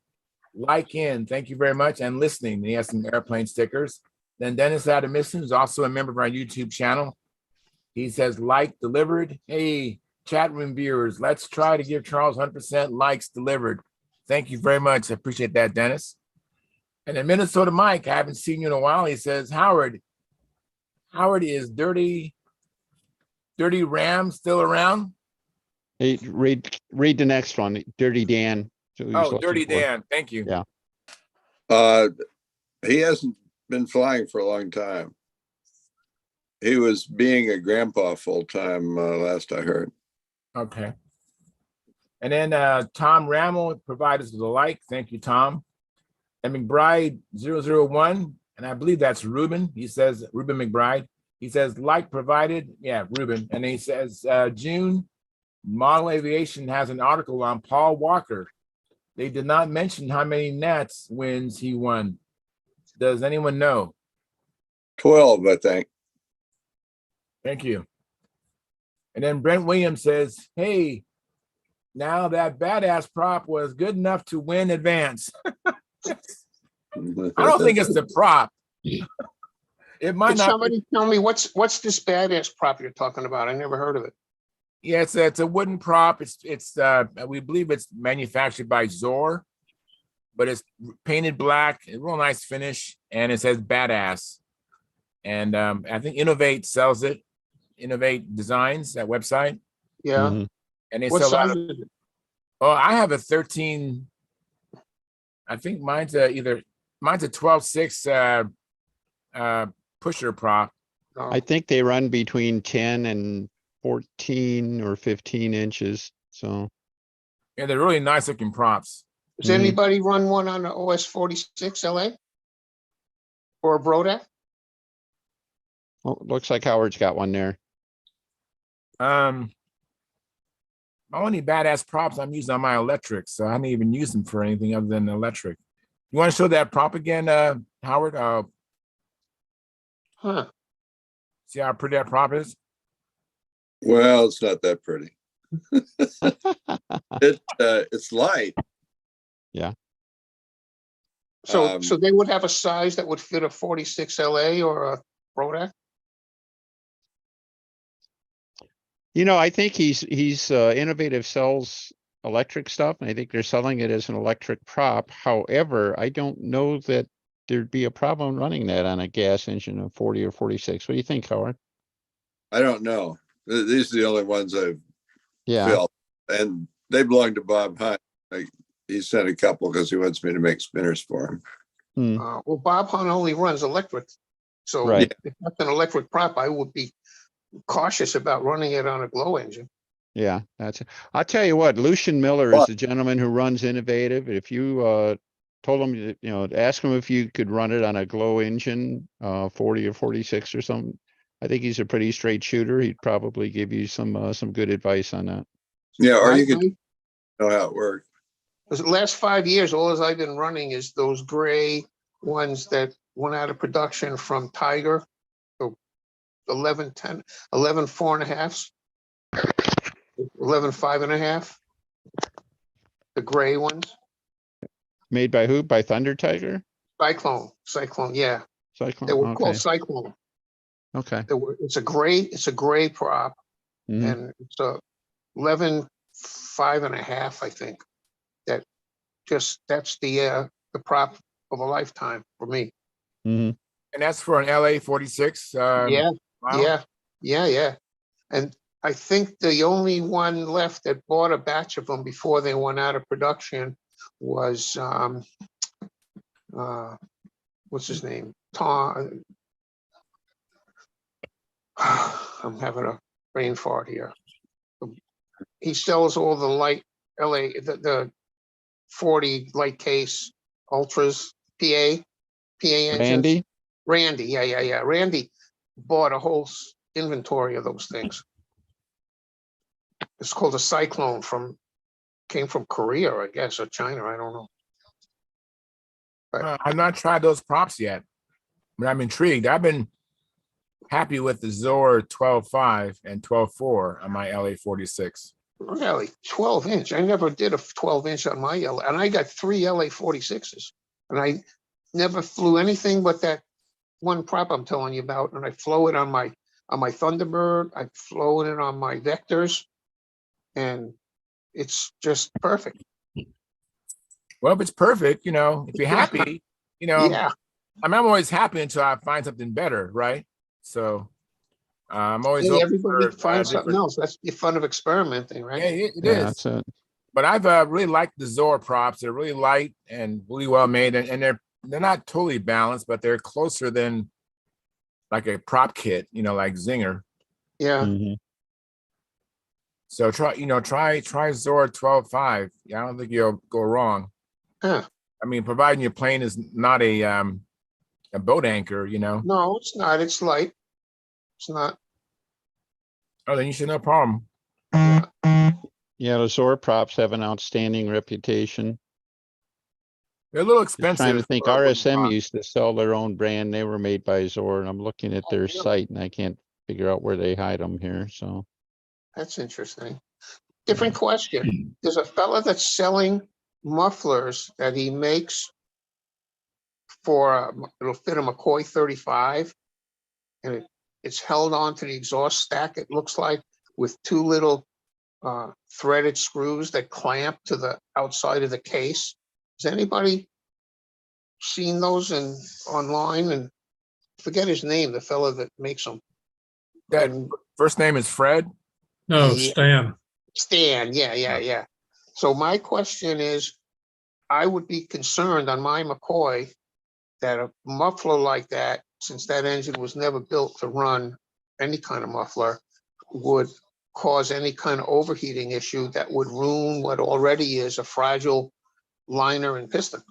Like in. Thank you very much. And listening. And he has some airplane stickers. Then Dennis Adamison is also a member of our YouTube channel. He says, like delivered. Hey, chat room viewers, let's try to give Charles 100% likes delivered. Thank you very much. I appreciate that, Dennis. And then Minnesota Mike, I haven't seen you in a while. He says, Howard is Dirty Ram still around? Hey, read the next one, Dirty Dan. So he's looking Dirty for. Dan. Thank you. Yeah. He hasn't been flying for a long time. He was being a grandpa full time last I heard. Okay. And then Tom Rammel provided us with a like. Thank you, Tom. And McBride 001, and I believe that's Ruben. He says, Ruben McBride. He says, like provided. Yeah, Ruben. And he says, June, Model Aviation has an article on Paul Walker. They did not mention how many Nats wins he won. Does anyone know? 12, I think. Thank you. And then Brent Williams says, hey, now that badass prop was good enough to win advance. I don't think it's the prop. It might Could not. somebody tell me what's this badass prop you're talking about? I never heard of it. Yeah, it's a wooden prop. It's we believe it's manufactured by Zor, but it's painted black, a real nice finish, and it says badass. And I think Innovate sells it. Innovate Designs, that website. Yeah. Mm-hmm. And they What sell size out. is it? Oh, I have a 13. I think mine's a 12.6 pusher prop. Oh. I think they run between 10 and 14 or 15 inches. So Yeah, they're really nice looking props. Does anybody run one on the OS 46 LA or a Brodak? well, looks like Howard's got one there. My only badass props I'm using on my electric, so I didn't even use them for anything other than electric. You want to show that prop again, Howard? Huh. See how pretty that prop is? Well, it's not that pretty. It's light. Yeah. So they would have a size that would fit a 46 LA or a Brodak? I think he's Innovative sells electric stuff, and I think they're selling it as an electric prop. However, I don't know that there'd be a problem running that on a gas engine of 40 or 46. What do you think, Howard? I don't know. These are the only ones I've Yeah. filled, and they belong to Bob Hunt. He sent a couple because he wants me to make spinners for him. Well, Bob Hunt only runs electric. So Right. if that's an electric prop, I would be cautious about running it on a glow engine. Yeah, that's it. I'll tell you what, Lucian Miller is the gentleman who runs Innovative. If you told him, ask him if you could run it on a glow engine, 40 or 46 or something. I think he's a pretty straight shooter. He'd probably give you some good advice on that. Yeah, or you could know how it works. The last 5 years, all I've been running is those gray ones that went out of production from Tiger. So 11, 10, 11, 4.5s, 11, 5.5. The gray ones. Made by who? By Thunder Tiger? Cyclone, yeah. Cyclone. They were Okay. called Cyclone. Okay. It's a gray prop, and it's a 11, 5.5, I think. That's the prop of a lifetime for me. And that's for an LA 46. Yeah. Wow. Yeah. And I think the only one left that bought a batch of them before they went out of production was, what's his name? Tom. I'm having a brain fart here. He sells all the light LA, the 40 light case ultras, PA engines. Randy, yeah. Randy bought a whole inventory of those things. It's called a Cyclone came from Korea, I guess, or China, I don't know. I've not tried those props yet, but I'm intrigued. I've been happy with the Zor 12.5 and 12.4 on my LA-46. Really, 12-inch. I never did a 12-inch on my LA, and I got 3 LA-46s, and I never flew anything but that one prop I'm telling you about, and I flew it on my Thunderbird. I flew it on my Vectors, and it's just perfect. Well, if it's perfect, if you're happy, Yeah. I'm always happy until I find something better, right? So I'm always Hey, open everybody for, finds something different- else. That's the fun of experimenting, right? Yeah, it Yeah, is. that's it. But I've really liked the Zor props. They're really light and really well made, and they're not totally balanced, but they're closer than like a prop kit, like Zinger. Yeah. Mhm. So try Zor 12.5. Yeah, I don't think you'll go wrong. Huh. I mean, providing your plane is not a boat anchor, No, it's not. It's light. It's not. Oh, then you should no problem. Yeah, the Zor props have an outstanding reputation. They're a little Just trying expensive. to think, for a RSM prop. used to sell their own brand. They were made by Zor, and I'm looking at their site and I can't figure out where they hide them here, so. That's interesting. Different question. There's a fella that's selling mufflers that he makes for, it'll fit a McCoy 35, and it's held onto the exhaust stack, it looks like, with 2 little threaded screws that clamp to the outside of the case. Has anybody seen those online? And forget his name, the fella that makes them. That And first name is Fred. No, Yeah. Stan. Stan, yeah. So my question is, I would be concerned on my McCoy that a muffler like that, since that engine was never built to run any kind of muffler, would cause any kind of overheating issue that would ruin what already is a fragile liner and piston.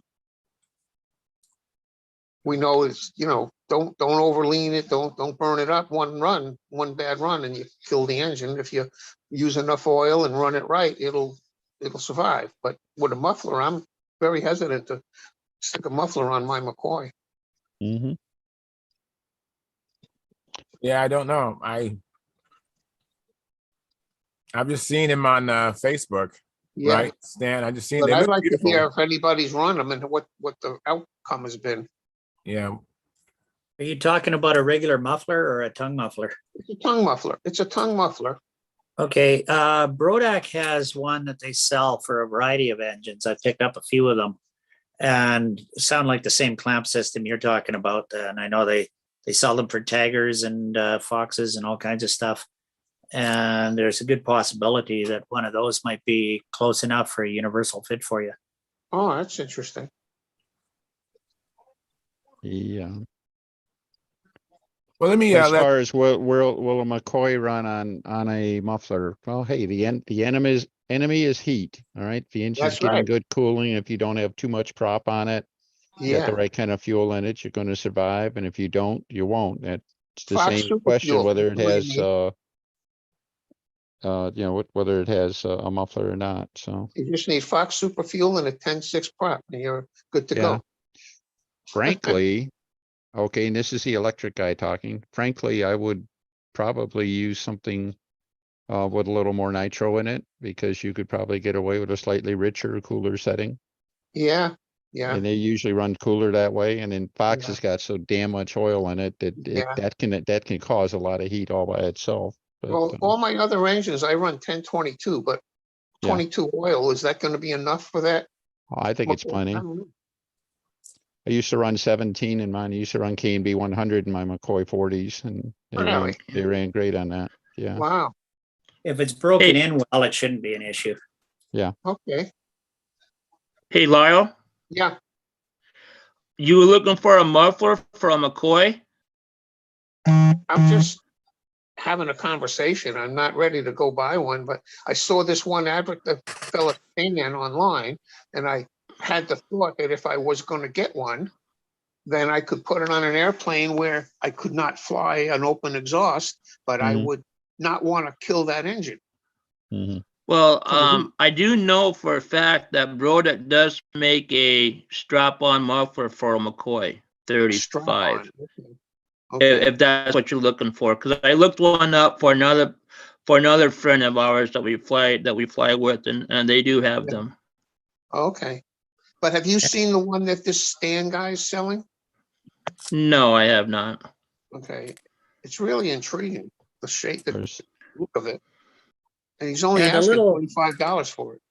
We know it's, don't overlean it, don't burn it up. One bad run and you kill the engine. If you use enough oil and run it right, it'll survive. But with a muffler, I'm very hesitant to stick a muffler on my McCoy. Mhm. Yeah, I don't know. I've just seen him on Facebook, Yeah. right, Stan? I just seen But they I'd look like to beautiful. hear if anybody's run them and what the outcome has been. Yeah, Are you talking about a regular muffler or a tongue muffler? It's a tongue muffler. It's a tongue muffler. Okay, Brodak has one that they sell for a variety of engines. I picked up a few of them and sound like the same clamp system you're talking about. And I know they sell them for taggers and Foxes and all kinds of stuff. And there's a good possibility that one of those might be close enough for a universal fit for you. Oh, that's interesting. Yeah. well, let me As let far as will a McCoy run on a muffler? Well, hey, the enemy is heat. All right. The engine's That's getting right. good cooling. If you don't have too much prop on it, you got the Yeah. right kind of fuel in it, you're going to survive. And if you don't, you won't. That's the Fox same Super question Fuel, whether it believe has me. whether it has a muffler or not. So You just need Fox Super Fuel and a 10.6 prop and you're good to yeah. go. Frankly, okay, and this is the electric guy talking. Frankly, I would probably use something with a little more nitro in it because you could probably get away with a slightly richer, cooler setting. Yeah. Yeah. And they usually run cooler that way. And then Fox Yeah. has got so damn much oil in it that Yeah. that can cause a lot of heat all by itself. But Well, all my other engines, I run 1022, but Yeah. 22 oil, is that going to be enough for that? I think it's I plenty. don't know. I used to run 17 in mine. I used to run K&B 100 in my McCoy 40s, and Really? they ran great on that. Yeah. Wow. If it's broken Hey. in well, it shouldn't be an issue. Okay, Hey, Lyle, yeah. you were looking for a muffler for a McCoy? I'm just having a conversation. I'm not ready to go buy one, but I saw this one advert that fella thing in online, and I had the thought that if I was going to get one, then I could put it on an airplane where I could not fly an open exhaust, but I Mhm. would not want to kill that engine. Mhm. Well, I do know for a fact that Brodeck does make a strap-on muffler for a McCoy Strap 35. on. Okay. If that's what you're looking for, because I looked one up for another friend of ours that we fly with, and they do have Yeah. them. Okay. But have you seen the one that this Stan guy is selling? No, I have not. Okay. It's really intriguing, the shape, the There's- look of it. And he's only And a asking little- $25 for it.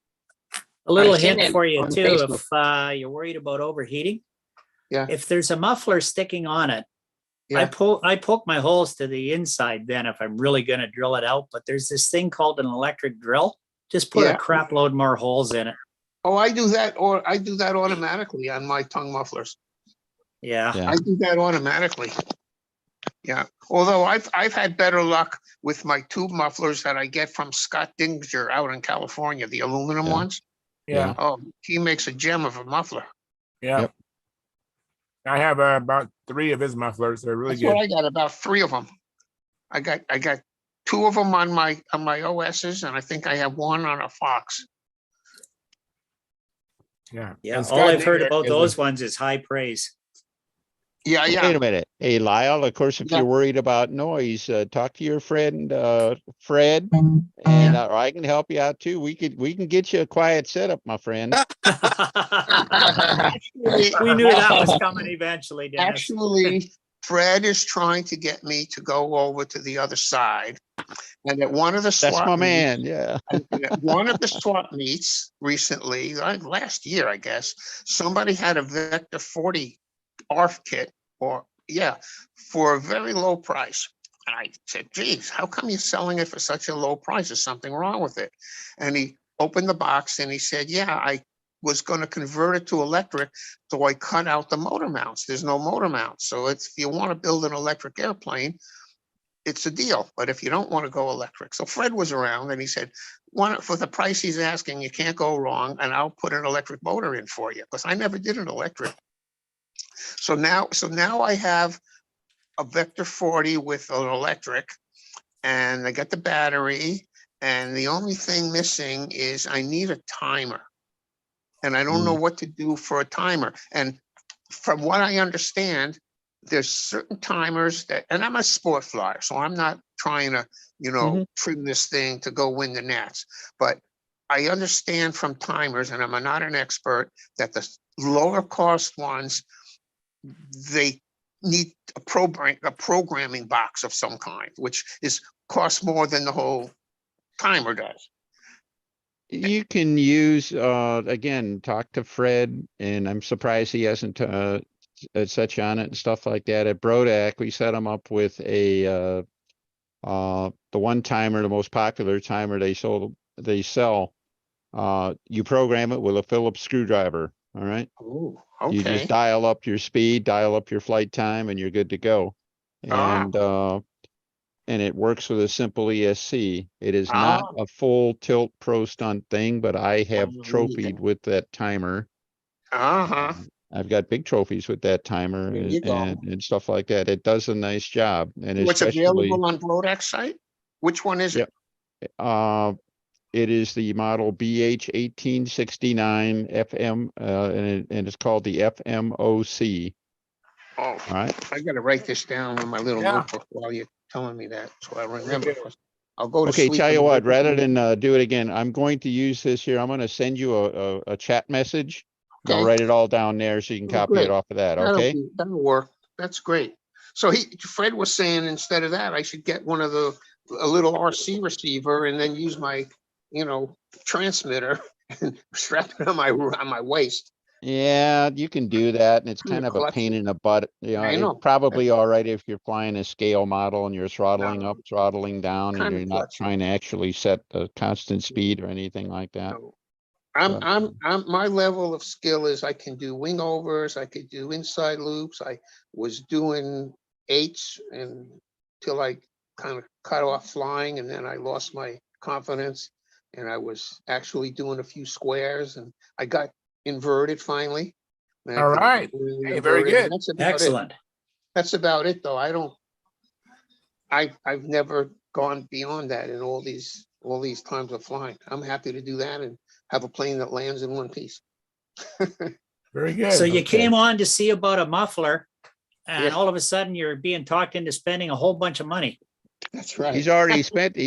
A little I've seen hint it for you on too, Facebook. if you're worried about overheating. Yeah. If there's a muffler sticking on it, I Yeah. poke my holes to the inside then if I'm really gonna drill it out, but there's this thing called an electric drill. Just put Yeah. a crap load more holes in it. Oh, I do that, or I do that automatically on my tongue mufflers. Yeah. Yeah. I do that automatically. Yeah. Although I've had better luck with my tube mufflers that I get from Scott Dinger out in California, the aluminum Yeah. ones. Yeah. Oh, he makes a gem of a muffler. Yeah. Yep. I have about 3 of his mufflers. They're really That's good. what I got, about 3 of them. I got 2 of them on my OSs, and I think I have 1 on a Fox. Yeah. Yeah. And All Scott I've heard Dinger about is a- those ones is high praise. Yeah, Wait yeah. a minute. Hey, Lyle, of course, if Yeah. you're worried about noise, talk to your friend, Fred, and I can help you out too. We can get you a quiet setup, my friend. Actually, We knew that was coming eventually, Dennis. actually, Fred is trying to get me to go over to the other side. And at one of the That's swap my meets, man. Yeah. at one of the swap meets recently, last year, I guess, somebody had a Vector 40 ARF kit, or for a very low price. And I said, geez, how come you're selling it for such a low price? There's something wrong with it. And he opened the box and he said, yeah, I was going to convert it to electric. So I cut out the motor mounts. There's no motor mounts. So if you want to build an electric airplane, it's a deal. But if you don't want to go electric. So Fred was around and he said, for the price he's asking, you can't go wrong. And I'll put an electric motor in for you, because I never did an electric. So now I have a Vector 40 with an electric, and I got the battery, and the only thing missing is I need a timer. And I don't know what to do for a timer. And from what I understand, there's certain timers that, and I'm a sport flyer, so I'm not trying to, trim this thing to go win the Nats. But I understand from timers, and I'm not an expert, that the lower cost ones, they need a programming box of some kind, which costs more than the whole timer does. You can use, again, talk to Fred, and I'm surprised he hasn't set you on it and stuff like that. At Brodeck, we set him up with the one timer, the most popular timer they sell. You program it with a Phillips screwdriver. All right. Oh, You okay. just dial up your speed, dial up your flight time, and you're good to go. And it works with a simple ESC. It is not a full tilt pro stunt thing, but I have trophied with that timer. I've got big trophies with that timer and stuff like that. It does a nice job. And What's especially, available on Brodeck's site? Which one is it? It is the model BH1869 FM, and it's called the FMOC. Oh, all right. I got to write this down on my little notebook while you're telling me that, so I remember. I'll go to Okay, sleep. tell you and what, write rather it down. than do it again, I'm going to use this here. I'm going to send you a chat message. I'll Okay. write it all down there so you can copy Great. it off of that. Okay. That'll work. That's great. So Fred was saying instead of that, I should get a little RC receiver and then use my, transmitter and strap it on my waist. Yeah, you can do that, and it's In the kind of a pain collection. in the butt. You know, I it's know. probably all right if you're flying a scale model and you're throttling No. up, throttling down, and Kind of you're not klutzy. trying to actually set a constant speed or anything like that. No. But, My level of skill is I can do wing overs, I could do inside loops. I was doing 8s until I kind of cut off flying, and then I lost my confidence, and I was actually doing a few squares, and I got inverted finally. And I All could right. do Hey, very inverted, good. and that's about it. Excellent. That's about it, though. I've never gone beyond that in all these times of flying. I'm happy to do that and have a plane that lands in one piece. Very good. So you Okay. came on to see about a muffler, and Yeah. all of a sudden you're being talked into spending a whole bunch of money. That's right. he's already spent,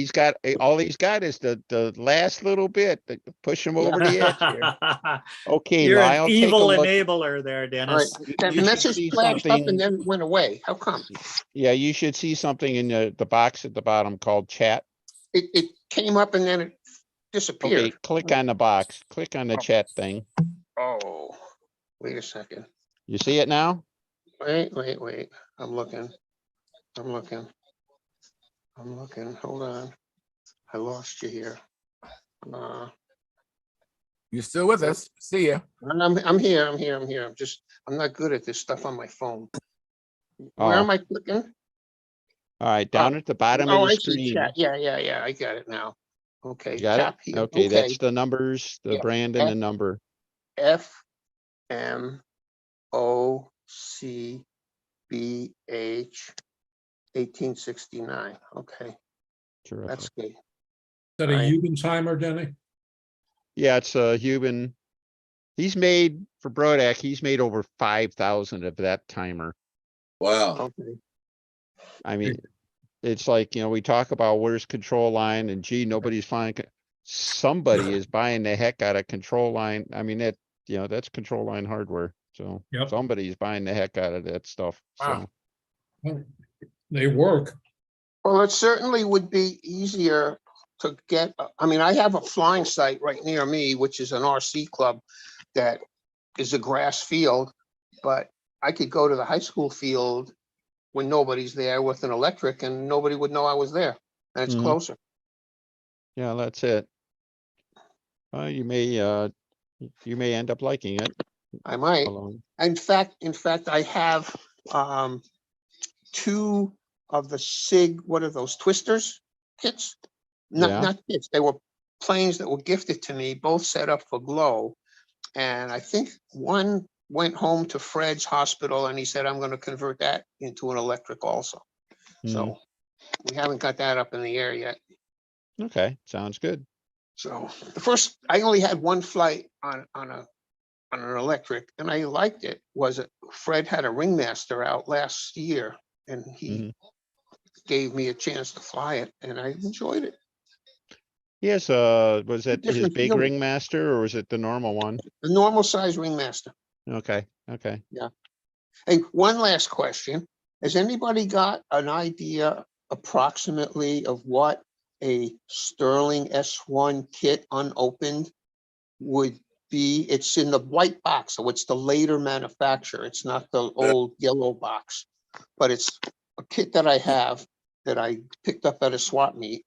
all he's got is the last little bit to push him over the edge here. Okay, You're an Lyle, take a evil look. enabler there, All right. Dennis. That You should message see flashed up and something. then it went away. How come? Yeah, you should see something in the box at the bottom called chat. It came up and then it disappeared. Okay, click on the box, click on the chat thing. Oh, wait a second. You see it now? Wait. I'm looking. Hold on. I lost you here. You're still with us. See ya. I'm here. I'm not good at this stuff on my phone. Where Oh. am I clicking? All right, down at the bottom of Oh, the I see screen. chat. Yeah. I got it now. Okay. You got Tap it? here. Okay, that's the numbers, the Yeah. brand and the number. FMOCBH 1869. Okay, Terrific. that's good. Is that a Right. Jugendsheimer, Denny? Yeah, it's Huben. He's made for Brodak, he's made over 5,000 of that timer. Wow. Okay. I mean, it's like, we talk about where's control line and gee, nobody's flying. Somebody is buying the heck out of control line. I mean, that's control line hardware. So Yep. somebody's buying the heck out of that stuff. Wow. So They work. Well, it certainly would be easier to get. I mean, I have a flying site right near me, which is an RC club that is a grass field, but I could go to the high school field when nobody's there with an electric and nobody would know I was there. And it's Mhm. closer. yeah, that's it. You may end up liking it. I might. Alone. In fact, I have 2 of the SIG, what are those, twisters kits? Yeah. Not kits, they were planes that were gifted to me, both set up for glow. And I think one went home to Fred's hospital and he said, I'm gonna convert that into an electric also. So we haven't got that up in the air yet. Okay, sounds good. So I only had one flight on an electric and I liked it. Fred had a Ringmaster out last year and he gave me a chance to fly it and I enjoyed it. Yes, was it his Different big feeling. Ringmaster or was it the normal one? The normal size Ringmaster. Okay. And one last question. Has anybody got an idea approximately of what a Sterling S1 kit unopened would be? It's in the white box, so it's the later manufacturer. It's not the old yellow box, but it's a kit that I have that I picked up at a swap meet.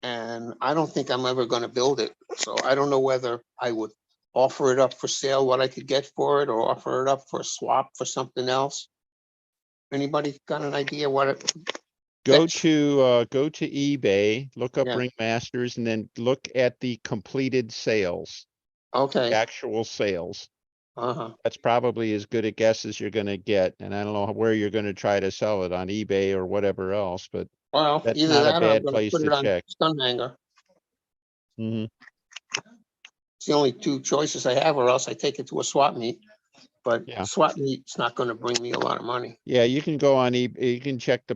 And I don't think I'm ever going to build it. So I don't know whether I would offer it up for sale, what I could get for it, or offer it up for a swap for something else. Anybody got an idea what it? Go to eBay, look up Yeah. Ringmasters, and then look at the completed sales, the Okay. actual sales. Uh-huh. That's probably as good a guess as you're going to get. And I don't know where you're going to try to sell it, on eBay or whatever else, but Well, that's either not a that or I'm bad going to place put to it on check. Stunthangar. Mhm. It's the only 2 choices I have, or else I take it to a swap meet. But Yeah. swap meet's not going to bring me a lot of money. Yeah, you can go on eBay, you can check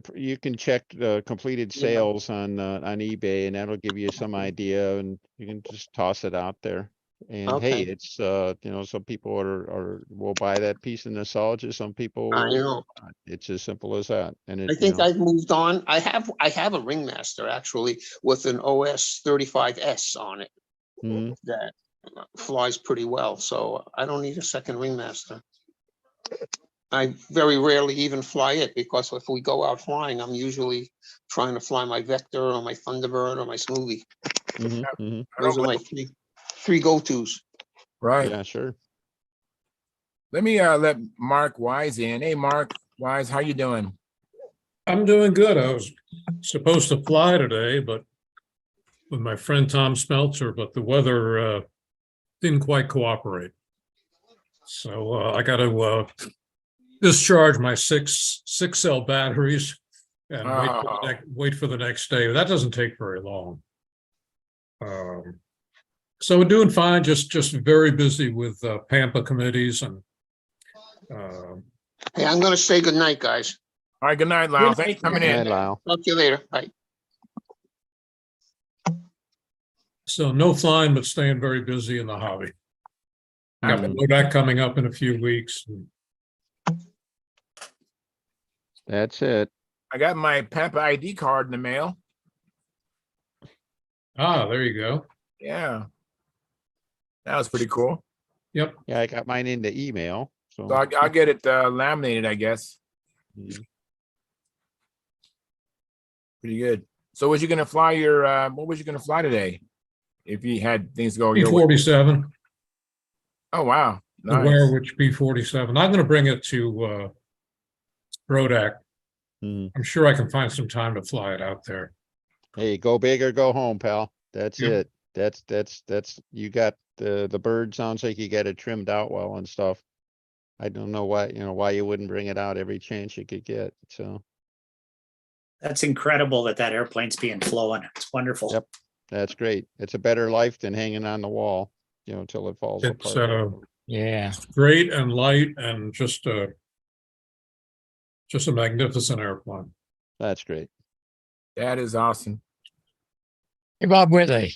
the completed Yeah. sales on eBay, and that'll give you some idea, and you can just toss it out there. And hey, Okay. it's some people will buy that piece of nostalgia. Some people I know. it's as simple as that. And I think I've moved on. I have a Ringmaster actually with an OS 35S on it. Mhm. That flies pretty well, so I don't need a second ringmaster. I very rarely even fly it, because if we go out flying, I'm usually trying to fly my Vector or my Thunderbird or my Smoothie. Those are my three go-tos. Right. Yeah, sure. Let me let Mark Wise in. Hey, Mark Wise, how you doing? I'm doing good. I was supposed to fly today, but with my friend Tom Smeltzer, but the weather didn't quite cooperate. So I got to discharge my six cell batteries and wait for the next day. That doesn't take very long. So we're doing fine. Just very busy with Pampa committees and. Hey, I'm going to say good night, guys. All right, good night, Lyle. Thanks for coming in. Talk to you later. Bye. So no flying, but staying very busy in the hobby. Got that coming up in a few weeks. That's it. I got my Pampa ID card in the mail. Ah, there you go. Yeah. That was pretty cool. Yep. Yeah, I got mine in the email. So I'll get it laminated, I guess. Pretty good. So was you gonna fly your what was you gonna fly today? If you had things go your way? P-47. Oh wow. The Warwick P-47. I'm gonna bring it to Rodak. I'm sure I can find some time to fly it out there. Hey, go big or go home, pal. That's it. That's you got the bird. Sounds like you got it trimmed out well and stuff. I don't know why you wouldn't bring it out every chance you could get. So That's incredible that airplane's being flown. It's wonderful. Yep, that's great. It's a better life than hanging on the wall, until it falls It's apart. Yeah, great and light and just a magnificent airplane. That's great. That is awesome. hey Bob Whitley.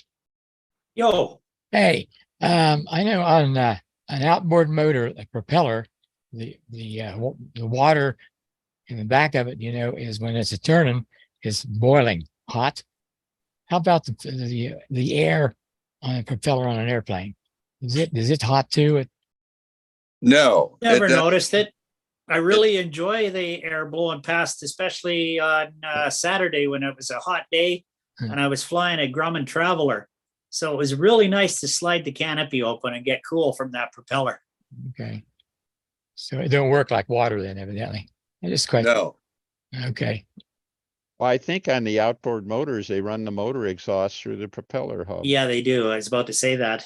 Yo. Hey, I know on an outboard motor, a propeller, the water in the back of it, is when it's turning, is boiling hot. How about the air on a propeller on an airplane? Is it hot too? No. Never noticed it. I really enjoy the air blowing past, especially on Saturday when it was a hot day and I was flying a Grumman Traveler. So it was really nice to slide the canopy open and get cool from that propeller. Okay. So it don't work like water then, evidently. I just quite. No. Okay. Well, I think on the outboard motors, they run the motor exhaust through the propeller hub. Yeah, they do. I was about to say that.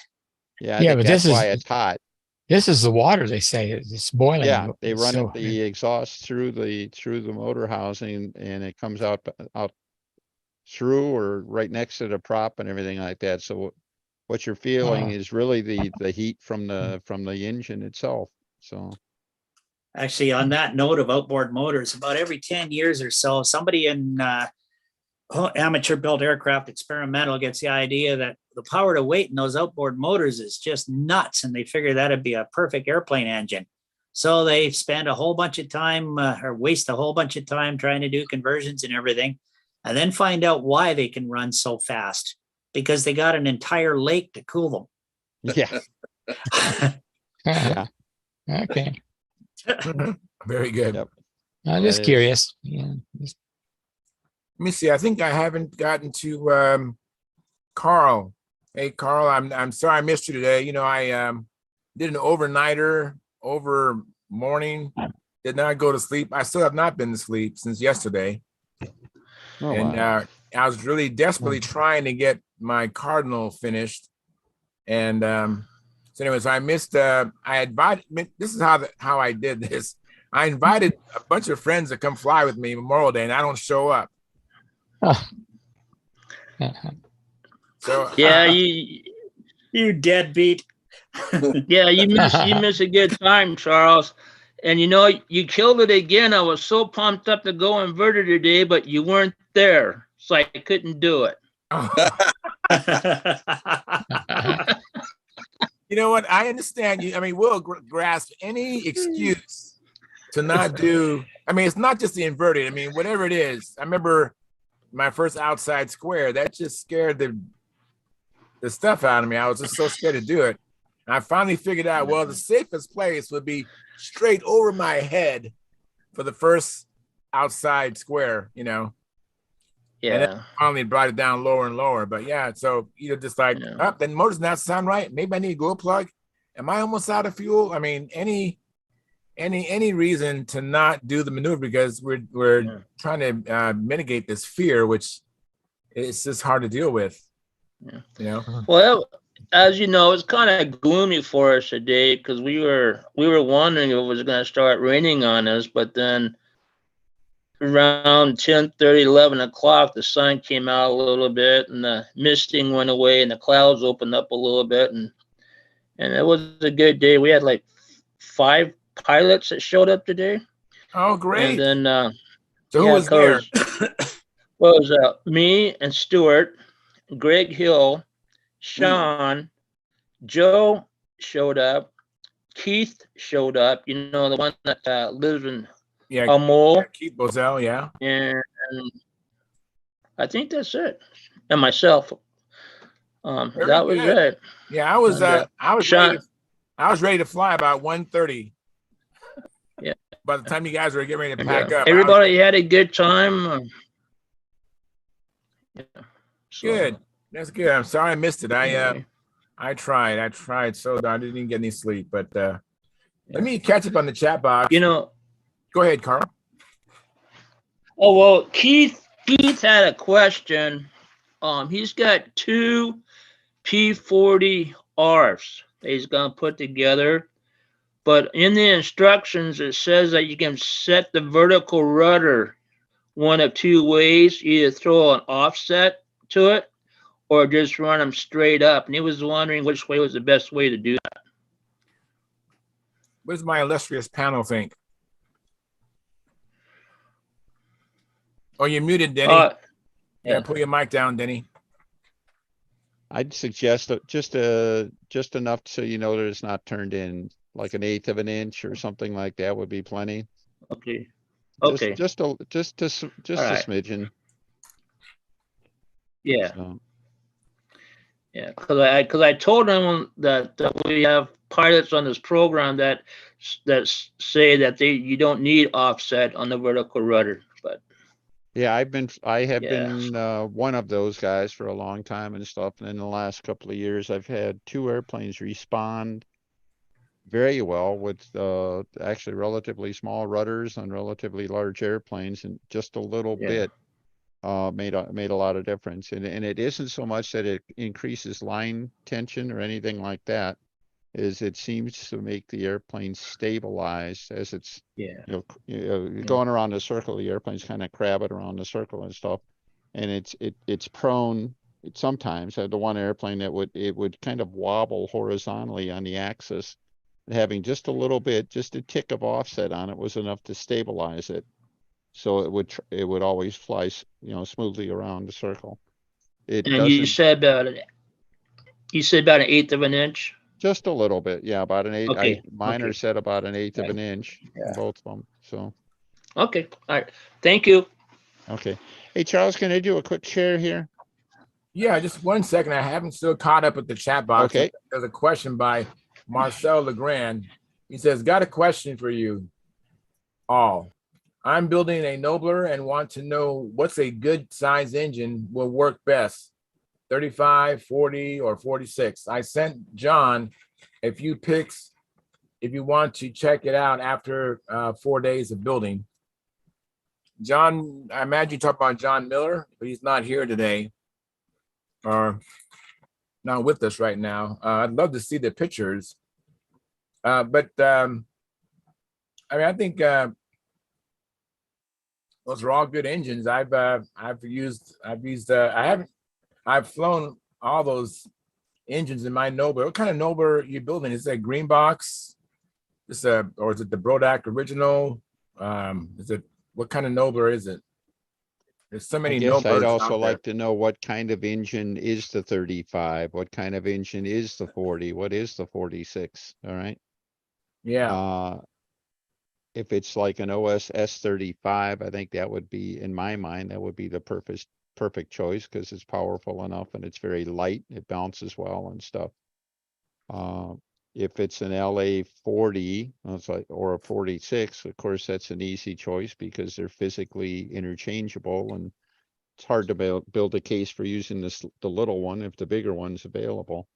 Yeah, I think that's why it's hot. This is the water, they say. It's boiling. Yeah, they run the exhaust through the motor housing, and it comes out through or right next to the prop and everything like that. So what you're feeling is really the heat from the engine itself. So actually, on that note of outboard motors, about every 10 years or so, somebody in amateur built aircraft experimental gets the idea that the power to weight in those outboard motors is just nuts, and they figure that'd be a perfect airplane engine. So they spend a whole bunch of time or waste a whole bunch of time trying to do conversions and everything, and then find out why they can run so fast, because they got an entire lake to cool them. Yeah. Yeah. Okay. Very good. Yep. I'm just curious. Yeah. Let me see. I think I haven't gotten to Carl. Hey, Carl, I'm sorry I missed you today. I did an overnighter over morning. Did not go to sleep. I still have not been to sleep since yesterday. Oh, and wow. I was really desperately trying to get my Cardinal finished. And so anyways, I missed, I invited, this is how I did this. I invited a bunch of friends to come fly with me Memorial Day, and I don't show up. So yeah, you deadbeat. Yeah, you miss a good time, Charles. And you killed it again. I was so pumped up to go inverter today, but you weren't there, so I couldn't do it. You know what? I understand you. I mean, we'll grasp any excuse to not do. I mean, it's not just the inverted. I mean, whatever it is. I remember my first outside square. That just scared the stuff out of me. I was just so scared to do it. And I finally figured out, well, the safest place would be straight over my head for the first outside square, And then Yeah. finally brought it down lower and lower. But yeah, so just like, Yeah. then motor's not sound right. Maybe I need to go plug. Am I almost out of fuel? I mean, any reason to not do the maneuver, because we're trying to mitigate this fear, which it's just hard to deal with. Yeah. Well, as you know, it's kind of gloomy for us today because we were wondering if it was going to start raining on us, but then around 10:30, 11 o'clock, the sun came out a little bit and the misting went away and the clouds opened up a little bit, and it was a good day. We had like 5 pilots that showed up today. Oh, great. And then so who was there? Well, it was me and Stuart, Greg Hill, Sean, Joe showed up, Keith showed up, the one that lives in Mole. Keith Bozell, yeah. And I think that's it. And myself. That was it. Yeah, I was ready to fly about 1:30. Yeah. By the time you guys were getting ready to pack up. Everybody had a good time. Good. That's good. I'm sorry I missed it. I tried so I didn't even get any sleep. But let me catch up on the chat box. Go ahead, Carl. Oh, well, Keith had a question. He's got 2 P40Rs that he's gonna put together, but in the instructions it says that you can set the vertical rudder one of 2 ways: either throw an offset to it or just run them straight up. And he was wondering which way was the best way to do that. What does my illustrious panel think? Oh, you're muted, Denny. Yeah, pull your mic down, Denny. I'd suggest just enough so that it's not turned in, like 1/8 of an inch or something like that would be plenty. Okay. Just a smidgen. Yeah. So. Yeah, because I told him that we have pilots on this program that say that you don't need offset on the vertical rudder, but. Yeah, I have been one of those guys for a long time and stuff. And in the last couple of years, I've had 2 airplanes respond very well with actually relatively small rudders on relatively large airplanes, and just a little bit made a lot of difference. And it isn't so much that it increases line tension or anything like that. It seems to make the airplane stabilize as it's going around the circle. The airplane's kind of crabbing around the circle and stuff, and it's prone. Sometimes I had the one airplane that would kind of wobble horizontally on the axis, having just a little bit, just a tick of offset on it was enough to stabilize it, so it would always fly smoothly around the circle. You said about 1/8 of an inch. Just a little bit, yeah, about an 8. Okay. Mine are set about 1/8 of an inch, both of them. So. Okay. All right. Thank you. Okay. Hey, Charles, can I do a quick share here? Yeah, just 1 second. I haven't still caught up with the chat box. Okay. There's a question by Marcel Legrand. He says, "Got a question for you all. I'm building a Nobler and want to know what's a good size engine will work best. 35, 40, or 46. I sent John a few pics if you want to check it out after 4 days of building." John, I imagine you talk about John Miller, but he's not here today or not with us right now. I'd love to see the pictures. But I think those are all good engines. I've flown all those engines in my Nobler. What kind of Nobler are you building? Is it a green box? Or is it the Brodak original? What kind of Nobler is it? There's so many Noblers. I'd also like to know what kind of engine is the 35? What kind of engine is the 40? What is the 46? All right. Yeah. If it's like an OS S35, I think that would be, in my mind, that would be the perfect choice, because it's powerful enough and it's very light. It bounces well and stuff. If it's an LA 40, it's like, or a 46, of course, that's an easy choice because they're physically interchangeable, and it's hard to build a case for using the little one if the bigger one's available.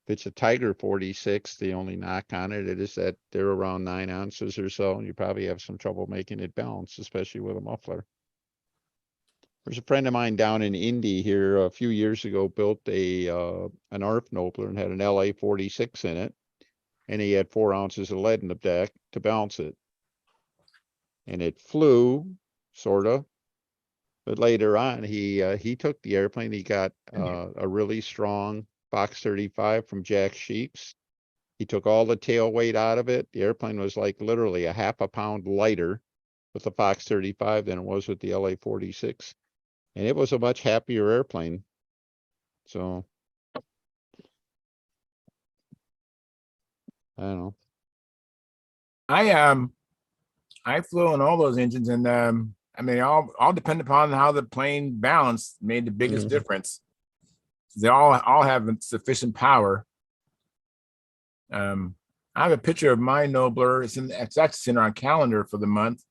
If it's a Tiger 46, the only knock on it is that they're around 9 ounces or so, and you probably have some trouble making it balance, especially with a muffler. There's a friend of mine down in Indy here a few years ago built an ARF Nobler and had an LA 46 in it, and he had 4 ounces of lead in the deck to balance it. And it flew, sort of, but later on he took the airplane. He got a really strong Fox 35 from Jack Sheets. He took all the tail weight out of it. The airplane was like literally a half a pound lighter with the Fox 35 than it was with the LA 46. And it was a much happier airplane. So I don't know. I flew on all those engines, and I mean, all depend upon how the plane balanced made the biggest difference. They all have sufficient power. I have a picture of my Nobler. It's actually in our calendar for the month.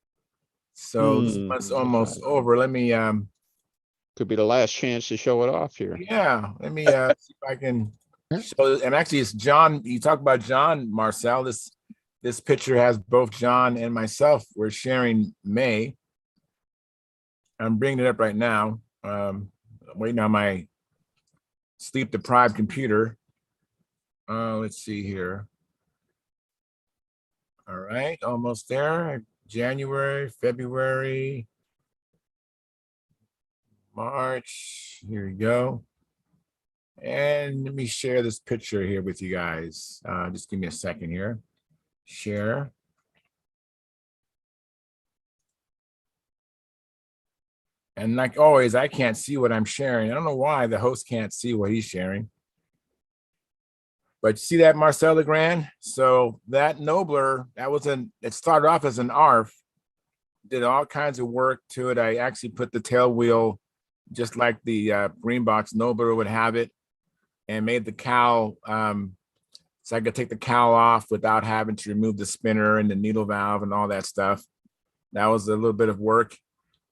So this month's almost over. Let me could be the last chance to show it off here. Yeah, let me see if I can show it. And actually it's John. You talk about John, Marcel. This picture has both John and myself. We're sharing May. I'm bringing it up right now. Waiting on my sleep deprived computer. Let's see here. All right, almost there. January, February, March. Here we go. And let me share this picture here with you guys. Just give me a second here. Share. And like always, I can't see what I'm sharing. I don't know why the host can't see what he's sharing. But you see that, Marcel Legrand? So that Nobler, it started off as an ARF, did all kinds of work to it. I actually put the tail wheel just like the green box Nobler would have it, and made the cowl so I could take the cowl off without having to remove the spinner and the needle valve and all that stuff. That was a little bit of work.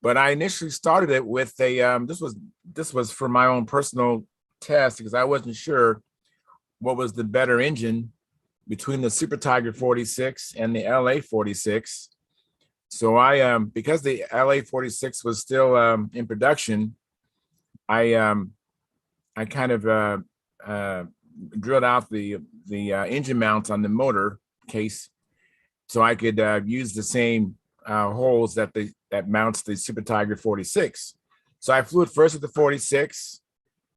But I initially started it with a, this was for my own personal test because I wasn't sure what was the better engine between the Super Tiger 46 and the LA 46. So I, because the LA 46 was still in production, I kind of drilled out the engine mounts on the motor case so I could use the same holes that mounts the Super Tiger 46. So I flew it first with the 46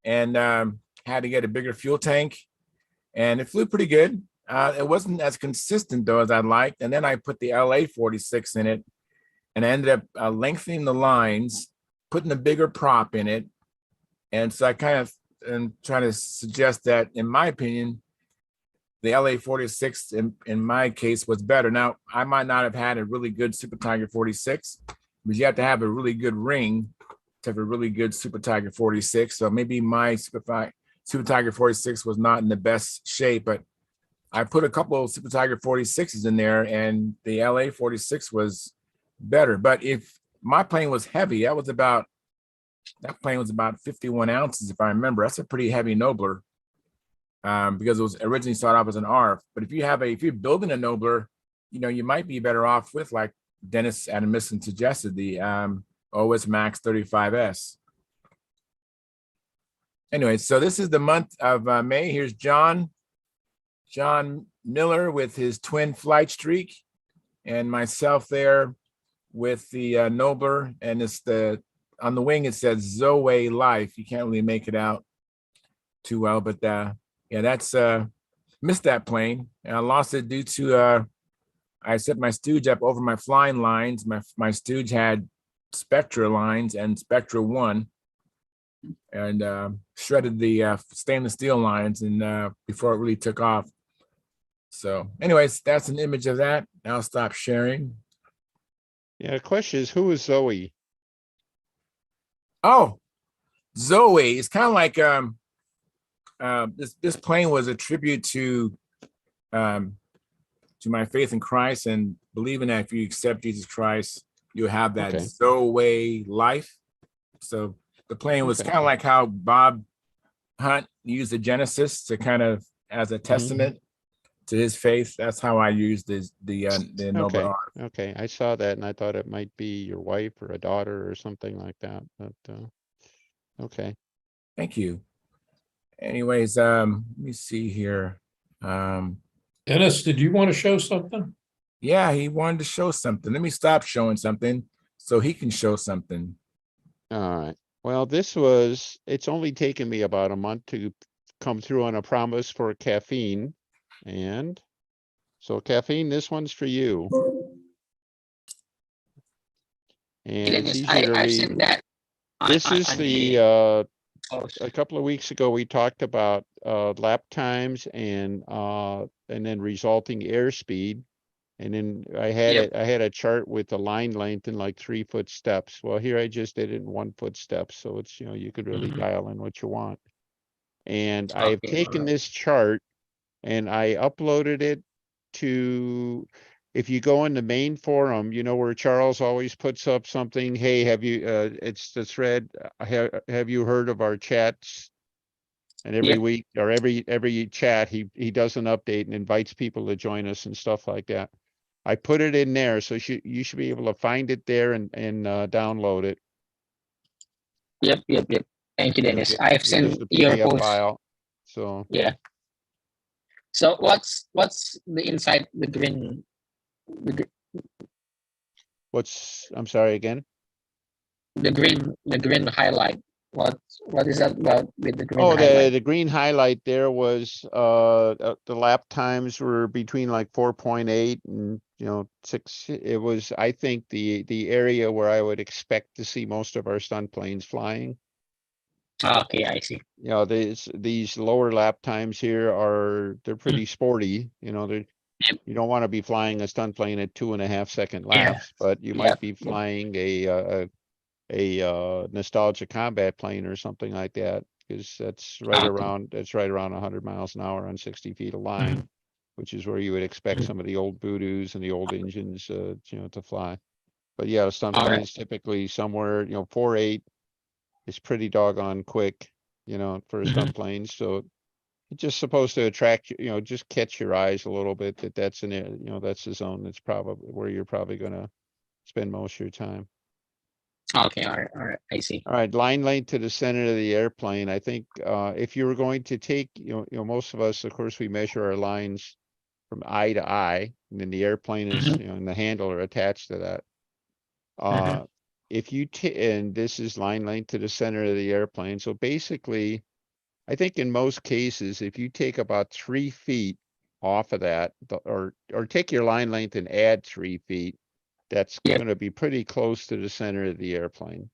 and had to get a bigger fuel tank, and it flew pretty good. It wasn't as consistent though as I'd liked. And then I put the LA 46 in it, and I ended up lengthening the lines, putting a bigger prop in it. And so I kind of am trying to suggest that, in my opinion, the LA 46 in my case was better. Now, I might not have had a really good Super Tiger 46, but you have to have a really good ring to have a really good Super Tiger 46. So maybe my Super Tiger 46 was not in the best shape, but I put a couple of Super Tiger 46s in there, and the LA 46 was better. But if my plane was heavy, that plane was about 51 ounces, if I remember. That's a pretty heavy Nobler because it was originally started off as an ARF. But if you're building a Nobler, you might be better off with, like Dennis Adamson suggested, the OS Max 35S. Anyway, so this is the month of May. Here's John Miller with his twin flight streak, and myself there with the Nobler, and it's on the wing it says Zoe Life. You can't really make it out too well, but yeah, that's missed that plane, and I lost it due to I set my stooge up over my flying lines. My stooge had Spectra lines and Spectra 1, and shredded the stainless steel lines and before it really took off. So anyways, that's an image of that. I'll stop sharing. Yeah, the question is, who is Zoe? Oh, Zoe. It's kind of like this plane was a tribute to to my faith in Christ and believing that if you accept Jesus Christ, you'll have that Okay. Zoe life. So the plane was Okay. kind of like how Bob Hunt used the Genesis to kind of as a testament to his faith. That's how I used the Nova Okay. R. Okay. I saw that and I thought it might be your wife or a daughter or something like that. But okay. Thank you. Anyways, let me see here. Dennis, did you want to show something? Yeah, he wanted to show something. Let me stop showing something so he can show something. All right. Well, it's only taken me about a month to come through on a promise for caffeine. And so caffeine, this one's for you. And it's easy to I've read. seen that. This is on the, post. a couple of weeks ago, we talked about lap times and then resulting airspeed. And then I had a chart with the line length in like 3-foot steps. Well, here I just did it in 1-foot steps. So it's, you could really dial in what you want. And I have taken this chart and I uploaded it to, if you go in the main forum, where Charles always puts up something, hey, have you, it's the thread, have you heard of our chats? And every week or every chat, he does an update and invites people to join us and stuff like that. I put it in there, so you should be able to find it there and download it. Yep. Thank you, Dennis. It's I've just seen a your PDF post. file. So Yeah. So what's the inside the green? I'm sorry again. The green highlight. What is that about with the green Oh, highlight? the green highlight there was the lap times were between like 4.8 and 6. It was, I think, the area where I would expect to see most of our stunt planes flying. Okay, I see. These lower lap times here they're pretty sporty. You don't want to be flying a stunt plane at 2.5-second laps, but you might be flying a nostalgia combat plane or something like that, because that's right around 100 miles an hour on 60 feet of line, which is where you would expect some of the old Voodoos and the old engines to fly. But yeah, the stunt plane is typically somewhere 4.8 is pretty doggone quick for a stunt plane. So it's just supposed to attract just catch your eyes a little bit, that's that's the zone that's probably where you're probably going to spend most of your time. Okay, all right, I see. All right, line length to the center of the airplane. I think if you were going to take, most of us, of course, we measure our lines from eye to eye, and then the airplane is, and the handle are attached to that. If you and this is line length to the center of the airplane. So basically, I think in most cases, if you take about 3 feet off of that, or take your line length and add 3 feet, that's going to be pretty close to the center of the airplane.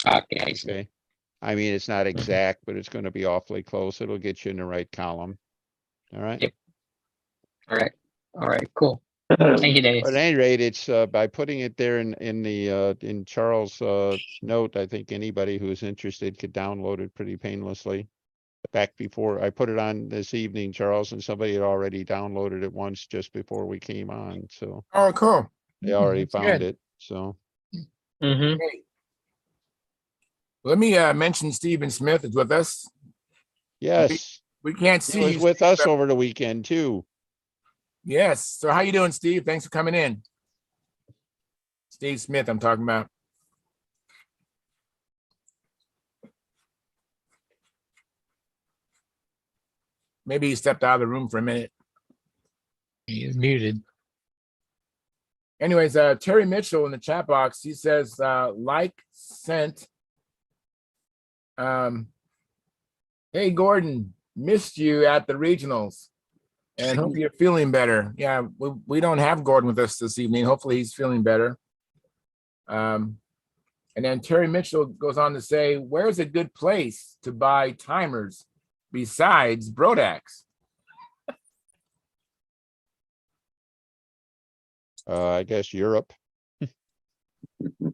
Okay, I see. Okay. I mean, it's not exact, but it's going to be awfully close. It'll get you in the right column. All right. Yep. All right, cool. Thank you, Dennis. But at any rate, it's by putting it there in Charles' note, I think anybody who's interested could download it pretty painlessly. Back before I put it on this evening, Charles, and somebody had already downloaded it once just before we came on. So Cool. they already That's found good. it. So Hey, let me mention Stephen Smith is with us. yes, We can't he see was you. with us over the weekend too. Yes. So how you doing, Steve? Thanks for coming in. Steve Smith, I'm talking about. Maybe he stepped out of the room for a minute. He is muted. Anyways, Terry Mitchell in the chat box, he says, sent. Hey, Gordon, missed you at the regionals and hope you're feeling better. Yeah, we don't have Gordon with us this evening. Hopefully he's feeling better. And then Terry Mitchell goes on to say, where's a good place to buy timers besides Brodax? I guess Europe.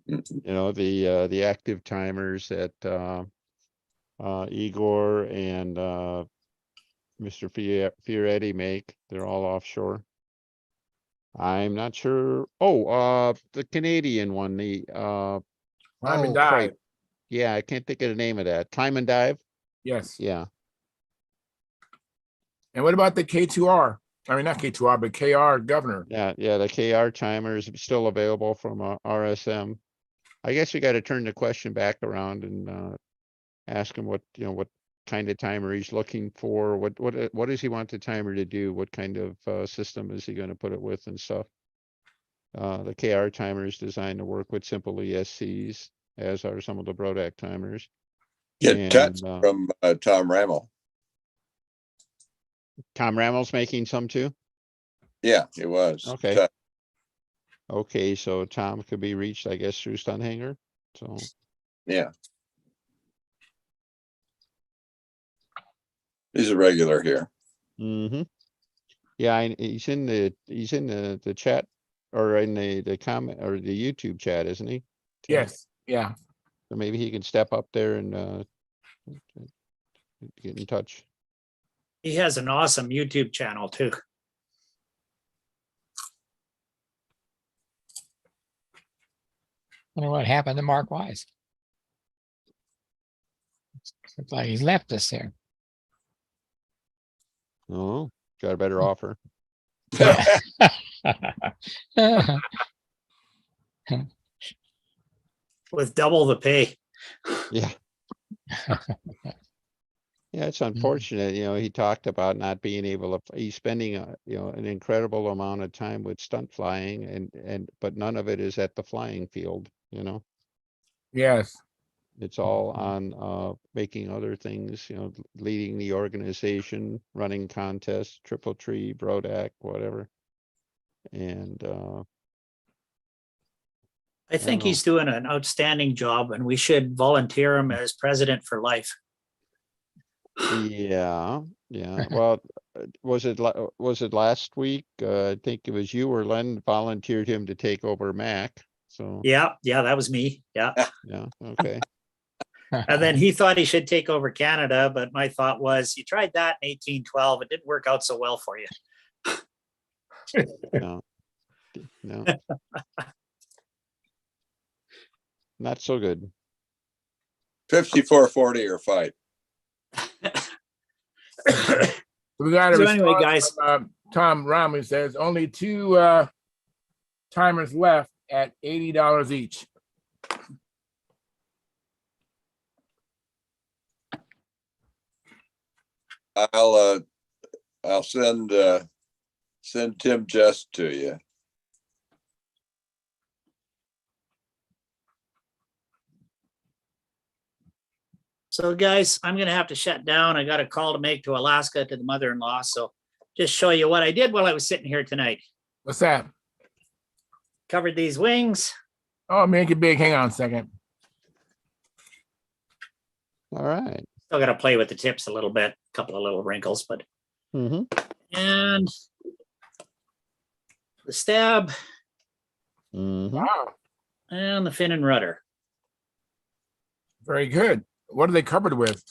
The active timers at Igor and Mr. Fioretti make. They're all offshore. I'm not sure. Oh, the Canadian one, the Climb and oh, crap. dive. Yeah, I can't think of the name of that. Climb and dive. Yes. Yeah. And what about the K2R? I mean, not K2R, but KR governor. Yeah, the KR timer is still available from RSM. I guess we got to turn the question back around and ask him what kind of timer he's looking for. What does he want the timer to do? What kind of system is he going to put it with and stuff? The KR timer is designed to work with simple ESCs, as are some of the Brodac timers. Get touch from Tom Rammel. Tom Rammel's making some too? Yeah, it was. Okay. Touch. Okay, so Tom could be reached, I guess, through Stunthangar. So yeah. He's a regular here. Mm-hmm. Yeah, he's in the chat or in the comment or the YouTube chat, isn't he? Yes. Yeah. So maybe he can step up there and get in touch. He has an awesome YouTube channel too. I wonder what happened to Mark Wise. Looks like he's left us there. Oh, got a better offer. With double the pay. Yeah. Yeah, it's unfortunate. He talked about not being able to. He's spending an incredible amount of time with stunt flying, but none of it is at the flying field. Yes. It's all on making other things. Leading the organization, running contests, Triple Tree, Brodac, whatever. And I think he's doing an outstanding job, and we should volunteer him as president for life. Yeah. Well, was it last week? I think it was you or Len volunteered him to take over Mac. So yeah, that was me. Yeah. Yeah. Okay. And then he thought he should take over Canada, but my thought was, you tried that in 1812. It didn't work out so well for you. No. Not so good. 54-40 or fight. We got a So anyway, guys, from, Tom Rahm says only 2 timers left at $80 each. I'll send Tim Just to you. So guys, I'm going to have to shut down. I got a call to make to Alaska to the mother-in-law. So just show you what I did while I was sitting here tonight. What's that? Covered these wings. Oh, make it big. Hang on a second. All right. Still got to play with the tips a little bit, a couple of little wrinkles, but. Mm-hmm. And the stab. Mm-hmm. Wow. And the fin and rudder. Very good. What are they covered with?